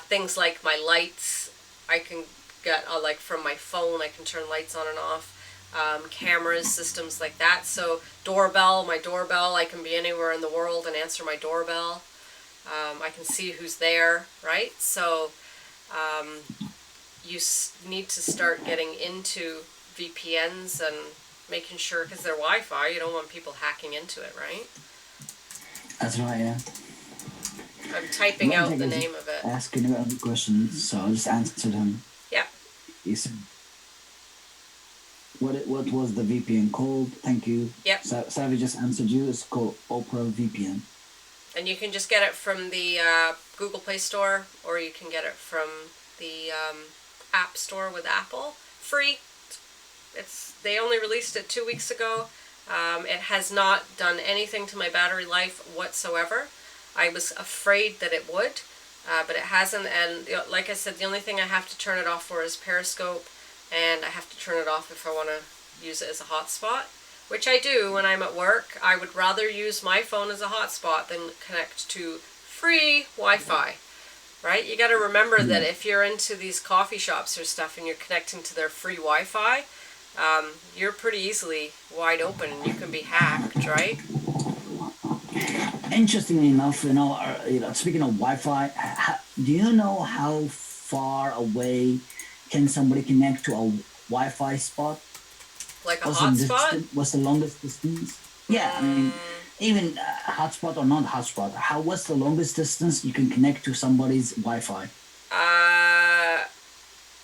Speaker 2: Things like my lights, I can get like from my phone. I can turn lights on and off. Cameras, systems like that. So my doorbell, I can be anywhere in the world and answer my doorbell. I can see who's there, right? So you need to start getting into VPNs and making sure, because they're Wi-Fi, you don't want people hacking into it, right?
Speaker 1: That's right, yeah.
Speaker 2: I'm typing out the name of it.
Speaker 1: Asking about the questions, so I'll just answer them.
Speaker 2: Yeah.
Speaker 1: He said, what was the VPN called? Thank you.
Speaker 2: Yep.
Speaker 1: Savvy just answered you. It's called Opera VPN. And
Speaker 2: you can just get it from the Google Play Store, or you can get it from the App Store with Apple. Free. They only released it 2 weeks ago. It has not done anything to my battery life whatsoever. I was afraid that it would, but it hasn't. And like I said, the only thing I have to turn it off for is Periscope, and I have to turn it off if I want to use it as a hotspot, which I do when I'm at work. I would rather use my phone as a hotspot than connect to free Wi-Fi, right? You got to remember that if you're into these coffee shops or stuff and you're connecting to their free Wi-Fi, you're pretty easily wide open and you can be hacked, right?
Speaker 1: Interestingly enough, speaking of Wi-Fi, do you know how far away can somebody connect to a Wi-Fi spot?
Speaker 2: Like a hotspot?
Speaker 1: What's the longest distance? Yeah, I mean, even hotspot or not hotspot, what's the longest distance you can connect to somebody's Wi-Fi?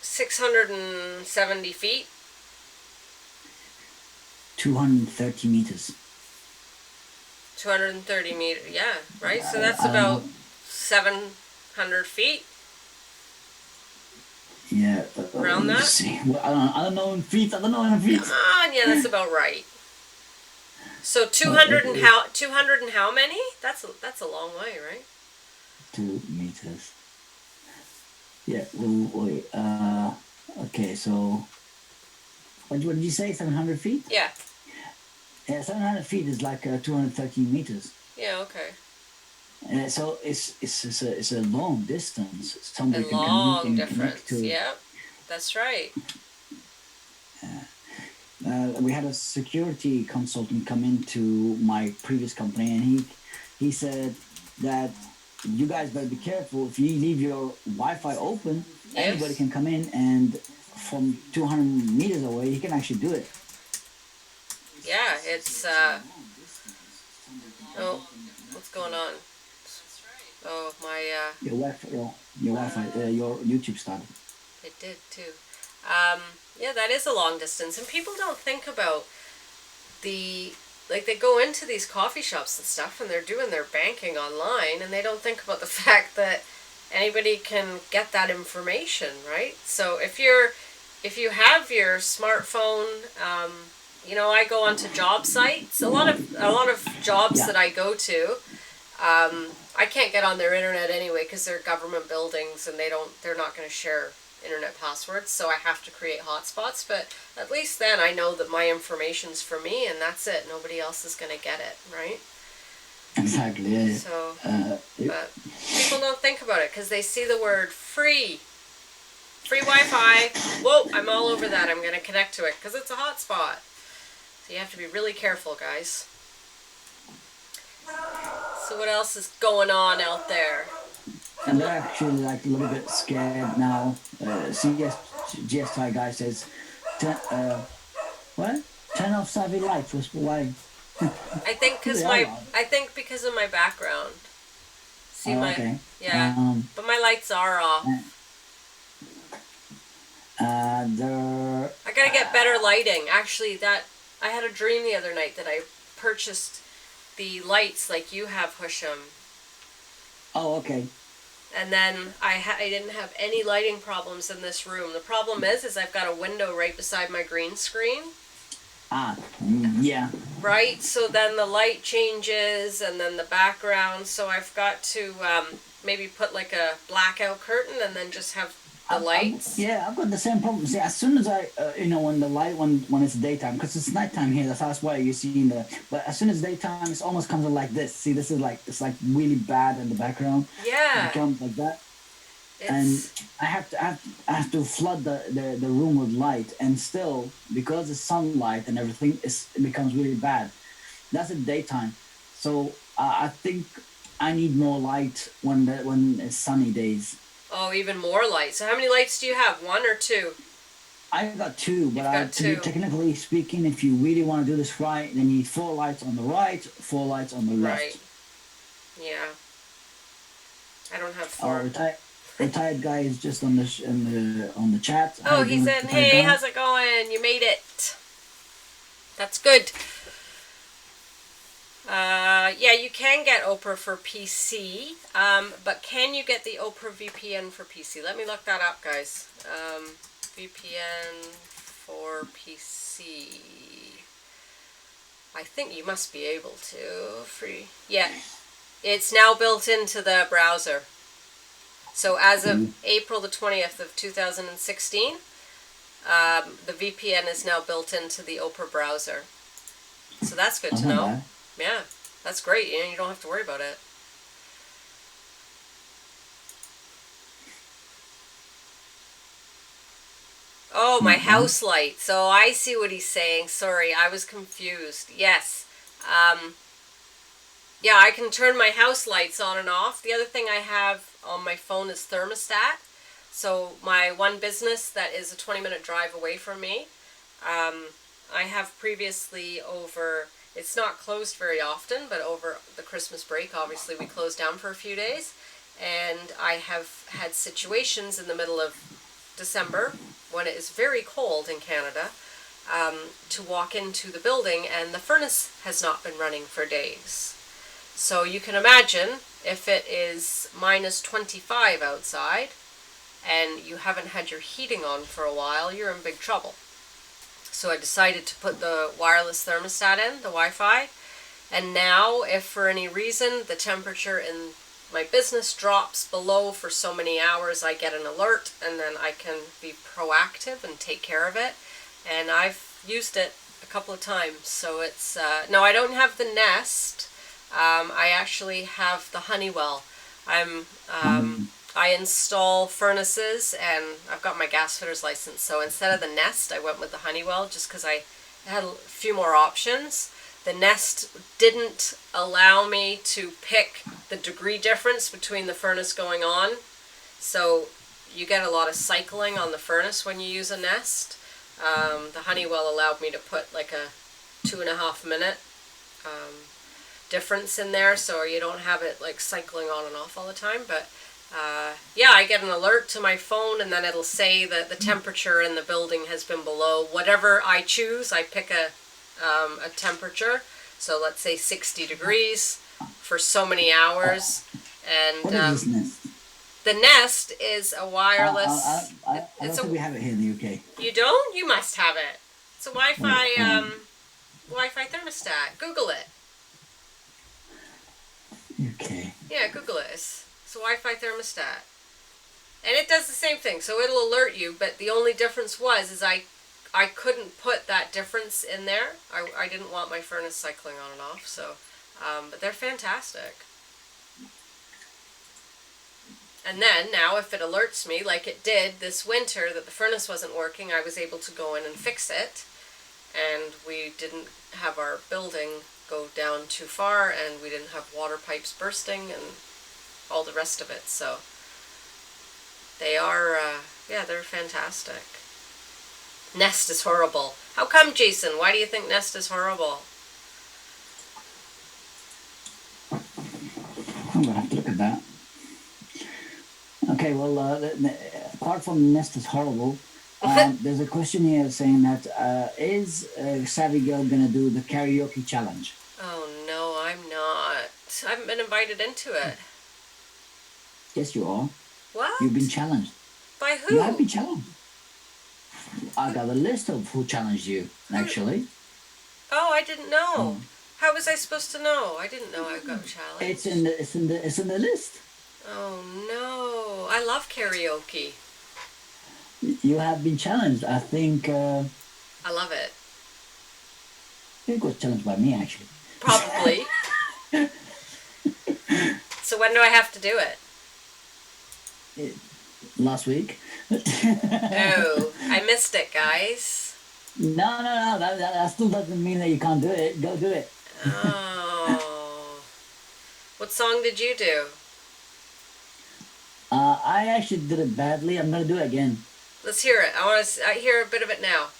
Speaker 2: 670 feet.
Speaker 1: 230 meters.
Speaker 2: 230 meters, yeah, right? So that's about 700 feet.
Speaker 1: Yeah.
Speaker 2: Around that?
Speaker 1: See. Well, I don't know in feet. Come on,
Speaker 2: yeah, that's about right. So 200 and how many? That's a long way, right?
Speaker 1: 2 meters. Yeah. Wait. Okay. So, what did you say? 700 feet?
Speaker 2: Yeah.
Speaker 1: Yeah, 700 feet is like 213 meters.
Speaker 2: Yeah. Okay.
Speaker 1: So it's a long distance. Somebody
Speaker 2: can connect to. Yeah, that's right.
Speaker 1: We had a security consultant come into my previous company, and he said that you guys better be careful. If you leave your Wi-Fi open, anybody can come in, and from 200 meters away, he can actually do it.
Speaker 2: Yeah, it's oh, what's going on? Oh, my
Speaker 1: your Wi-Fi, your YouTube started.
Speaker 2: It did too. Yeah, that is a long distance, and people don't think about they go into these coffee shops and stuff, and they're doing their banking online, and they don't think about the fact that anybody can get that information, right? So if you have your smartphone, I go onto job sites. A lot of jobs that I go to, I can't get on their internet anyway because they're government buildings and they're not going to share internet passwords, so I have to create hotspots. But at least then I know that my information's for me and that's it. Nobody else is going to get it, right?
Speaker 1: Exactly. Yeah.
Speaker 2: So, but people don't think about it because they see the word free. Free Wi-Fi. Whoa, I'm all over that. I'm going to connect to it because it's a hotspot. So you have to be really careful, guys. So what else is going on out there?
Speaker 1: And they're actually like a little bit scared now. GSI guy says, what? Turn off Savvy lights. Why?
Speaker 2: I think because of my background. See
Speaker 1: okay.
Speaker 2: Yeah, but my lights are off. I gotta get better lighting. Actually, I had a dream the other night that I purchased the lights like you have, Husham.
Speaker 1: Oh, okay.
Speaker 2: And then I didn't have any lighting problems in this room. The problem is I've got a window right beside my green screen.
Speaker 1: Yeah.
Speaker 2: Right, so then the light changes and then the background. So I've got to maybe put like a blackout curtain and then just have the lights.
Speaker 1: I've got the same problem. See, as soon as I, when the light, when it's daytime, because it's nighttime here, that's why you see but as soon as daytime, it almost comes like this. See, this is like, it's like really bad in the background.
Speaker 2: Yeah.
Speaker 1: It comes like that. And I have to flood the room with light, and still, because it's sunlight and everything, it becomes really bad. That's the daytime. So I think I need more light when it's sunny days.
Speaker 2: Oh, even more light. So how many lights do you have? 1 or 2?
Speaker 1: I got 2, but technically speaking, if you really want to do this right, then you need 4 lights on the right, 4 lights on the left.
Speaker 2: Right. Yeah. I don't have 4.
Speaker 1: Retired guy is just on the chat.
Speaker 2: Oh, he said, "Hey, how's it going? You made it. That's good." Yeah, you can get Opera for PC, but can you get the Opera VPN for PC? Let me look that up, guys. VPN for PC. I think you must be able to. Free. Yeah, it's now built into the browser. So as of April the 20th of 2016, the VPN is now built into the Opera browser. So that's good to know. Yeah, that's great. You don't have to worry about it. Oh, my house light. So I see what he's saying. Sorry, I was confused. Yes. Yeah, I can turn my house lights on and off. The other thing I have on my phone is thermostat. So my one business that is a 20-minute drive away from me, I have previously it's not closed very often, but over the Christmas break, obviously we closed down for a few days. And I have had situations in the middle of December when it is very cold in Canada to walk into the building and the furnace has not been running for days. So you can imagine if it is minus 25 outside and you haven't had your heating on for a while, you're in big trouble. So I decided to put the wireless thermostat in, the Wi-Fi, and now if for any reason the temperature in my business drops below for so many hours, I get an alert and then I can be proactive and take care of it. And I've used it a couple of times. So it's, no, I don't have the Nest. I actually have the Honeywell. I install furnaces and I've got my gas fitters license. So instead of the Nest, I went with the Honeywell just because I had a few more options. The Nest didn't allow me to pick the degree difference between the furnace going on. So you get a lot of cycling on the furnace when you use a Nest. The Honeywell allowed me to put like a 2.5 minute difference in there, so you don't have it like cycling on and off all the time. But yeah, I get an alert to my phone and then it'll say that the temperature in the building has been below whatever I choose. I pick a temperature, so let's say 60 degrees for so many hours. And
Speaker 1: what is this Nest?
Speaker 2: The Nest is a wireless.
Speaker 1: I don't think we have it here in the UK.
Speaker 2: You don't? You must have it. It's a Wi-Fi Wi-Fi thermostat. Google it.
Speaker 1: UK.
Speaker 2: Yeah, Google it. It's a Wi-Fi thermostat. And it does the same thing, so it'll alert you, but the only difference is I couldn't put that difference in there. I didn't want my furnace cycling on and off, so, but they're fantastic. And then, now if it alerts me, like it did this winter, that the furnace wasn't working, I was able to go in and fix it. And we didn't have our building go down too far, and we didn't have water pipes bursting, and all the rest of it, so... They are, yeah, they're fantastic. Nest is horrible. How come, Jason? Why do you think Nest is horrible?
Speaker 1: I'm going to have to look at that. Okay, well, apart from Nest is horrible, there's a question here saying that, is Savytechgirl going to do the karaoke challenge?
Speaker 2: Oh, no, I'm not. I haven't been invited into it.
Speaker 1: Yes, you are.
Speaker 2: What?
Speaker 1: You've been challenged.
Speaker 2: By who?
Speaker 1: You have been challenged. I got a list of who challenged you, actually.
Speaker 2: Oh, I didn't know. How was I supposed to know? I didn't know I got challenged.
Speaker 1: It's in the list.
Speaker 2: Oh no! I love karaoke.
Speaker 1: You have been challenged. I think.
Speaker 2: I love it.
Speaker 1: You got challenged by me, actually.
Speaker 2: Probably. So when do I have to do it?
Speaker 1: Last week.
Speaker 2: Oh, I missed it, guys.
Speaker 1: No. That still doesn't mean that you can't do it. Go do it.
Speaker 2: Oh. What song did you do?
Speaker 1: I actually did it badly. I'm gonna do it again.
Speaker 2: Let's hear it. I want to hear a bit of it now.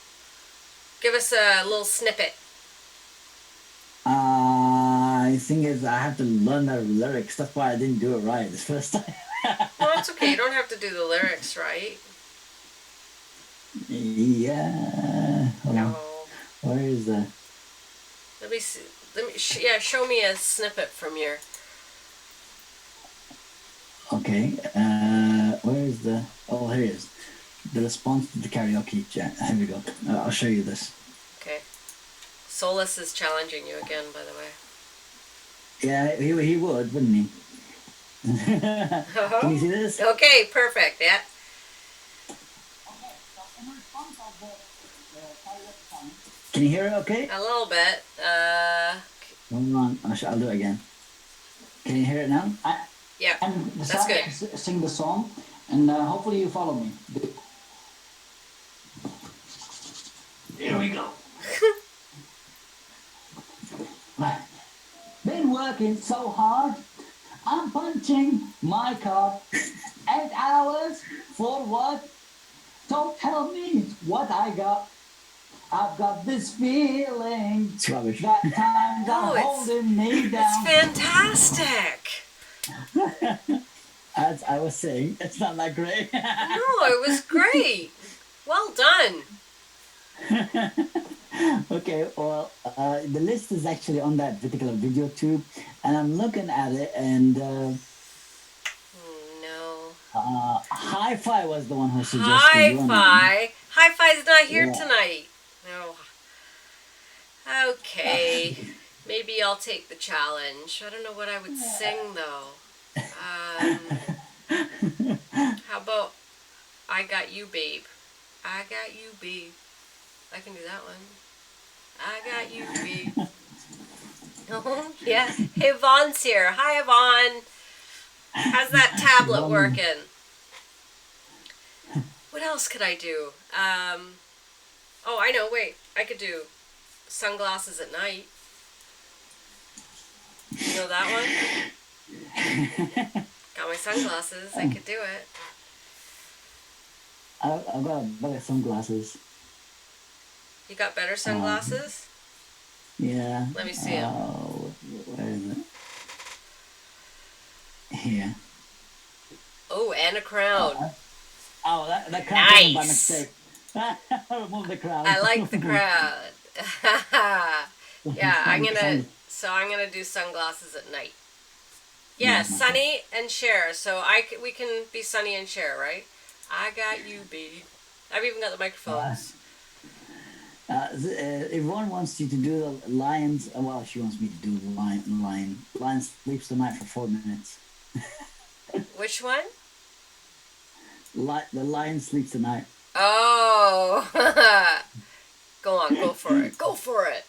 Speaker 2: Give us a little snippet.
Speaker 1: I think I have to learn the lyrics. That's why I didn't do it right this first time.
Speaker 2: Well, it's okay. You don't have to do the lyrics, right?
Speaker 1: Yeah.
Speaker 2: No.
Speaker 1: Where is the...
Speaker 2: Let me see. Show me a snippet from your...
Speaker 1: Okay. Where is the... Oh, here it is. The response to the karaoke chat. Here we go. I'll show you this.
Speaker 2: Okay. Solus is challenging you again, by the way.
Speaker 1: Yeah, he would, wouldn't he? Can you see this?
Speaker 2: Okay, perfect. Yeah.
Speaker 1: Can you hear it okay?
Speaker 2: A little bit.
Speaker 1: Hold on, I'll do it again. Can you hear it now?
Speaker 2: Yeah, that's good.
Speaker 1: Sing the song, and hopefully you follow me. Here we go. Been working so hard, I'm punching my card. 8 hours for what? Don't tell me what I got. I've got this feeling that times are holding me down.
Speaker 2: It's fantastic.
Speaker 1: As I was saying, it's not that great.
Speaker 2: No, it was great. Well done.
Speaker 1: Okay, well, the list is actually on that particular video too, and I'm looking at it, and
Speaker 2: no.
Speaker 1: Hi-Fi was the one who suggested
Speaker 2: Hi-Fi's not here tonight. No. Okay. Maybe I'll take the challenge. I don't know what I would sing though. How about I Got You, Babe? I got you, babe. I can do that one. I got you, babe. Oh, yeah. Hey, Yvonne's here. Hi, Yvonne. How's that tablet working? What else could I do? Oh, I know. Wait. I could do Sunglasses at Night. You know that one? Got my sunglasses. I could do it.
Speaker 1: I've got better sunglasses.
Speaker 2: You got better sunglasses?
Speaker 1: Yeah.
Speaker 2: Let me see them.
Speaker 1: Where is it? Here.
Speaker 2: Oh, and a crown.
Speaker 1: That crown came by mistake. Remove the crown.
Speaker 2: I like the crown. Yeah, I'm gonna do Sunglasses at Night. Yeah, Sunny and Cher. So we can be Sunny and Cher, right? I got you, babe. I've even got the microphones.
Speaker 1: Yvonne wants you to do the lions. Well, she wants me to do the lion sleeps tonight for 4 minutes.
Speaker 2: Which one?
Speaker 1: The lion sleeps tonight.
Speaker 2: Oh. Go on, go for it. Go for it.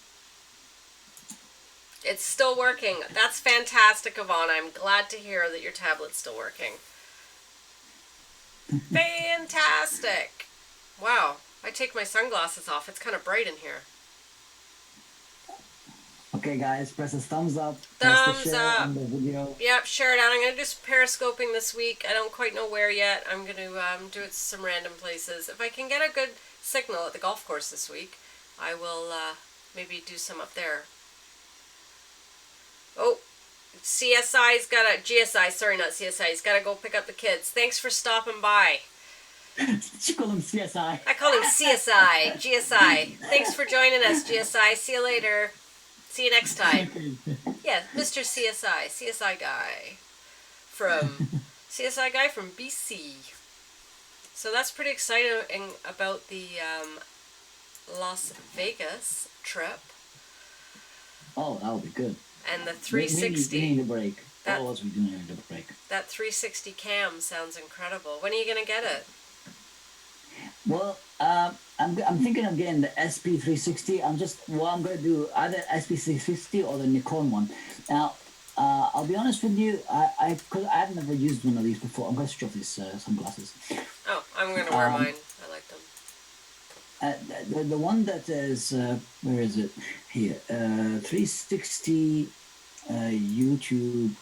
Speaker 2: It's still working. That's fantastic, Yvonne. I'm glad to hear that your tablet's still working. Fantastic. Wow. I take my sunglasses off. It's kind of bright in here.
Speaker 1: Okay, guys, press a thumbs up.
Speaker 2: Thumbs
Speaker 1: press the share
Speaker 2: up
Speaker 1: on the video.
Speaker 2: Yep, share it out. I'm going to do some periscoping this week. I don't quite know where yet. I'm going to do it some random places. If I can get a good signal at the golf course this week, I will maybe do some up there. Oh, CSI's got a... GSI, sorry, not CSI. He's got to go pick up the kids. Thanks for stopping by.
Speaker 1: You call him CSI.
Speaker 2: I call him CSI. GSI. Thanks for joining us, GSI. See you later. See you next time. Yeah, Mr. CSI. CSI guy from BC. So that's pretty exciting about the Las Vegas trip.
Speaker 1: Oh, that'll be good.
Speaker 2: And the 360.
Speaker 1: We need a break. What else we doing during the break?
Speaker 2: That 360 cam sounds incredible. When are you going to get it?
Speaker 1: Well, I'm thinking of getting the SP360. I'm going to do either SP360 or the Nikon one. Now, I'll be honest with you, because I've never used one of these before. I'm going to switch off these sunglasses.
Speaker 2: Oh, I'm going to wear mine. I like them.
Speaker 1: The one that is, where is it? Here, 360 YouTube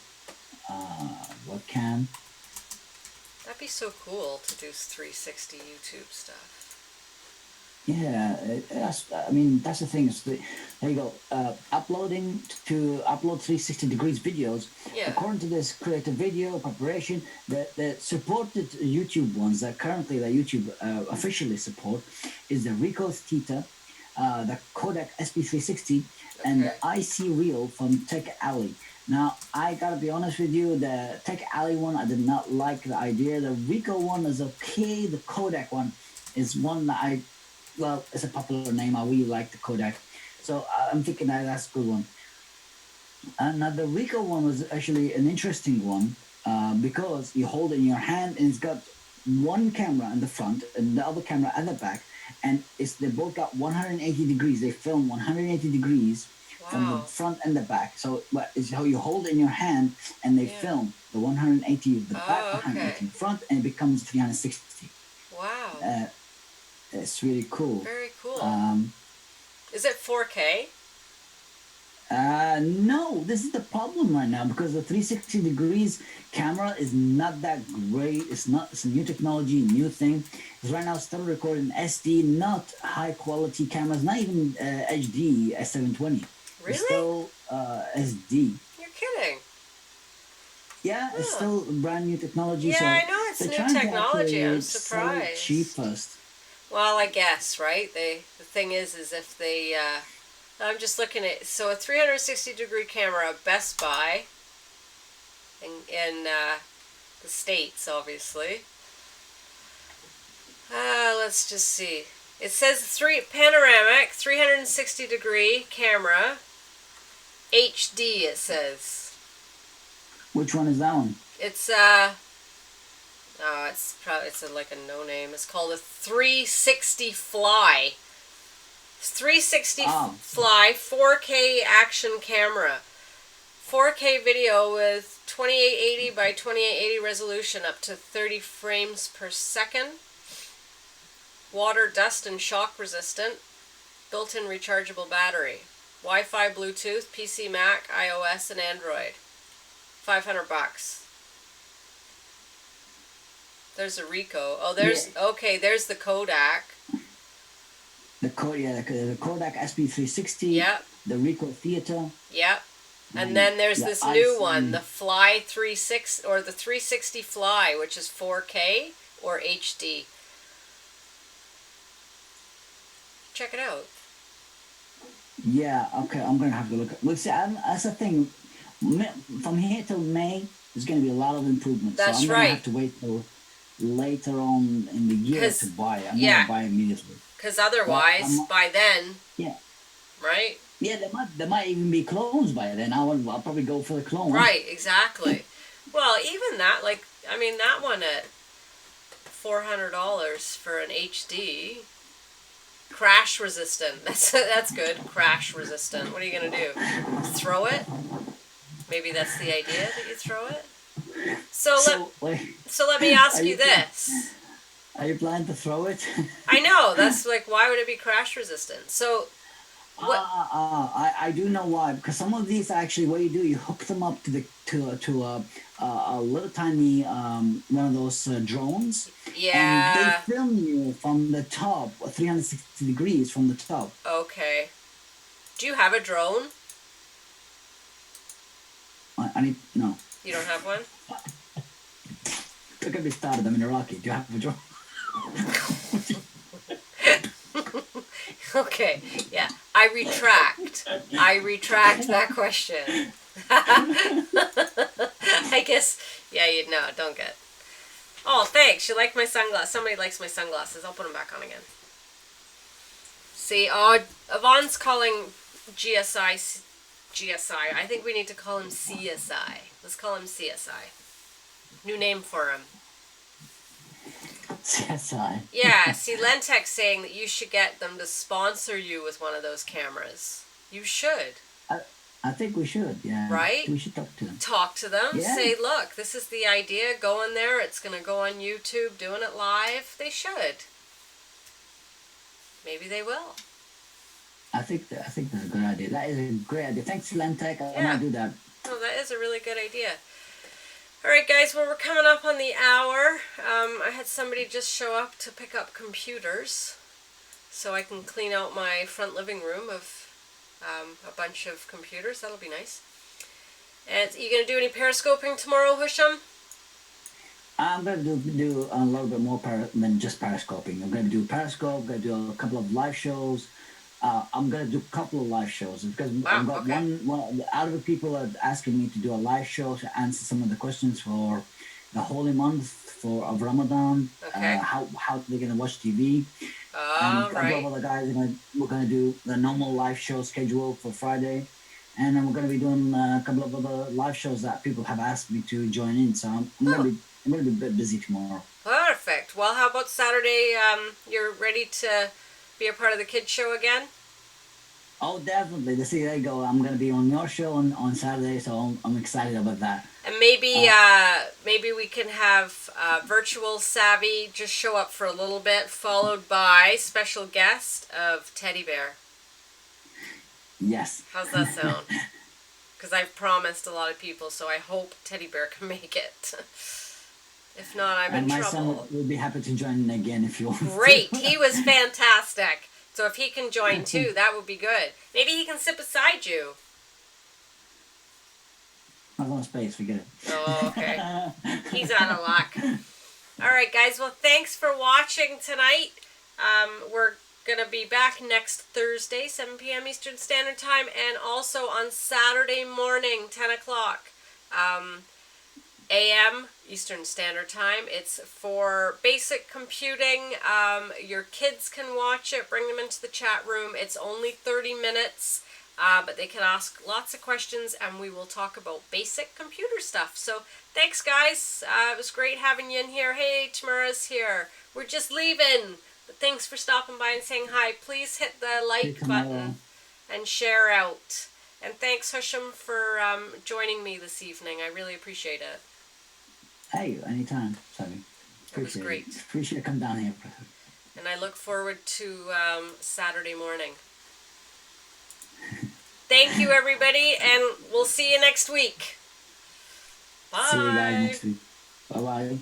Speaker 1: webcam.
Speaker 2: That'd be so cool to do 360 YouTube stuff.
Speaker 1: Yeah, that's the thing. There you go. Upload 360 degrees videos.
Speaker 2: Yeah.
Speaker 1: According to this creative video preparation, the supported YouTube ones that currently the YouTube officially support is the Ricoh Theta, the Kodak SP360, and the IC Reel from Tech Alley. Now, I gotta be honest with you, the Tech Alley one, I did not like the idea. The Ricoh one is okay. The Kodak one is one that it's a popular name. I really like the Kodak. So I'm thinking that's a good one. And now the Ricoh one was actually an interesting one because you hold it in your hand and it's got one camera in the front and the other camera at the back. And they both got 180 degrees. They film 180 degrees. Wow. From the front and the back. So it's how you hold it in your hand and they film the 180 of the back, 180 in front, and it becomes 360.
Speaker 2: Wow.
Speaker 1: It's really cool.
Speaker 2: Very cool. Is it 4K?
Speaker 1: No, this is the problem right now because the 360 degrees camera is not that great. It's a new technology, new thing. Because right now, still recording SD, not high quality cameras, not even HD S720.
Speaker 2: Really?
Speaker 1: It's still SD.
Speaker 2: You're kidding.
Speaker 1: Yeah, it's still brand new technology.
Speaker 2: Yeah,
Speaker 1: so
Speaker 2: I know it's new technology. I'm surprised.
Speaker 1: Cheap first.
Speaker 2: Well, I guess, right? The thing is if they, I'm just looking at, so a 360 degree camera, Best Buy, in the States, obviously. Let's just see. It says panoramic, 360 degree camera, HD, it says.
Speaker 1: Which one is that one?
Speaker 2: It's, like a no name. It's called a 360 Fly. It's 360 Fly 4K action camera. 4K video with 2880 by 2880 resolution up to 30 frames per second. Water, dust, and shock resistant. Built-in rechargeable battery. Wi-Fi, Bluetooth, PC, Mac, iOS, and Android. $500. There's a Ricoh. Oh, there's the Kodak.
Speaker 1: The Kodak SP360.
Speaker 2: Yep.
Speaker 1: The Ricoh Theta.
Speaker 2: Yep. And then there's this new one, the Fly 360 or the 360 Fly, which is 4K or HD. Check it out.
Speaker 1: Yeah. Okay. I'm gonna have to look. Look, see, that's the thing. From here till May, there's gonna be a lot of improvements.
Speaker 2: That's
Speaker 1: so I'm
Speaker 2: right.
Speaker 1: gonna have to wait till later on in the year to buy. I'm gonna buy immediately.
Speaker 2: Because
Speaker 1: Well,
Speaker 2: otherwise, by then,
Speaker 1: yeah.
Speaker 2: right?
Speaker 1: Yeah, there might even be clones by then. I'll probably go for the clone.
Speaker 2: Right, exactly. Well, even that, like, I mean, that one at $400 for an HD, crash resistant. That's good. Crash resistant. What are you gonna do? Throw it? Maybe that's the idea, that you throw it. So let me ask you this.
Speaker 1: Are you planning to throw it?
Speaker 2: I know, that's like, why would it be crash resistant? So what?
Speaker 1: I do know why, because some of these actually, what you do, you hook them up to a little tiny one of those drones, and they
Speaker 2: Yeah.
Speaker 1: film you from the top, 360 degrees from the top.
Speaker 2: Okay. Do you have a drone?
Speaker 1: I need no.
Speaker 2: You don't have one?
Speaker 1: Look at me started. I'm in Iraqi. Do you have a drone?
Speaker 2: Okay. Yeah. I retract that question. I guess. Yeah. You no. Don't get. Oh, thanks. You like my sunglasses. Somebody likes my sunglasses. I'll put them back on again. See, Yvonne's calling GSI. I think we need to call him CSI. Let's call him CSI. New name for him.
Speaker 1: CSI.
Speaker 2: Yeah, see, Lentech's saying that you should get them to sponsor you with one of those cameras. You should.
Speaker 1: I think we should, yeah.
Speaker 2: Right?
Speaker 1: We should talk to them.
Speaker 2: Talk to them.
Speaker 1: Yeah.
Speaker 2: Say, look, this is the idea. Go in there. It's going to go on YouTube, doing it live. They should. Maybe they will.
Speaker 1: I think that's a good idea. That is a great idea. Thanks, Lentech. I might do that.
Speaker 2: Oh, that is a really good idea. All right, guys. Well, we're coming up on the hour. I had somebody just show up to pick up computers, so I can clean out my front living room of a bunch of computers. That'll be nice. And you gonna do any periscoping tomorrow, Husham?
Speaker 1: I'm going to do a little bit more than just periscoping. I'm going to do Periscope. I'm going to do a couple of live shows. I'm going to do a couple of live shows because I've got one out of the people are asking me to do a live show to answer some of the questions for the holy month of Ramadan.
Speaker 2: Okay.
Speaker 1: How they're going to watch TV. And a couple of the guys we're going to do the normal live show schedule for Friday. And then we're going to be doing a couple of other live shows that people have asked me to join in. So I'm going to be a bit busy tomorrow.
Speaker 2: Perfect. Well, how about Saturday? You're ready to be a part of the kids show again?
Speaker 1: Oh, definitely. There you go. I'm going to be on your show on Saturday, so I'm excited about that.
Speaker 2: And maybe we can have virtual Savvy just show up for a little bit, followed by special guest of Teddy Bear.
Speaker 1: Yes.
Speaker 2: How's that sound? Because I've promised a lot of people, so I hope Teddy Bear can make it. If not, I'm in trouble.
Speaker 1: And my son will be happy to join in again if you want.
Speaker 2: Great. He was fantastic. So if he can join too, that would be good. Maybe he can sit beside you.
Speaker 1: I want space, forget it.
Speaker 2: Oh, okay. He's out of luck. All right, guys. Well, thanks for watching tonight. We're going to be back next Thursday, 7 p.m. Eastern Standard Time, and also on Saturday morning, 10 o'clock a.m. Eastern Standard Time. It's for basic computing. Your kids can watch it. Bring them into the chat room. It's only 30 minutes. But they can ask lots of questions, and we will talk about basic computer stuff. So thanks, guys. It was great having you in here. Hey, Tamara's here. We're just leaving. But thanks for stopping by and saying hi. Please hit the like button and share out. And thanks, Husham, for joining me this evening. I really appreciate it.
Speaker 1: Hey, anytime, Savvy.
Speaker 2: It was great.
Speaker 1: Appreciate it. Come down here.
Speaker 2: And I look forward to Saturday morning. Thank you, everybody, and we'll see you next week. Bye.
Speaker 1: See you guys next week. Bye-bye.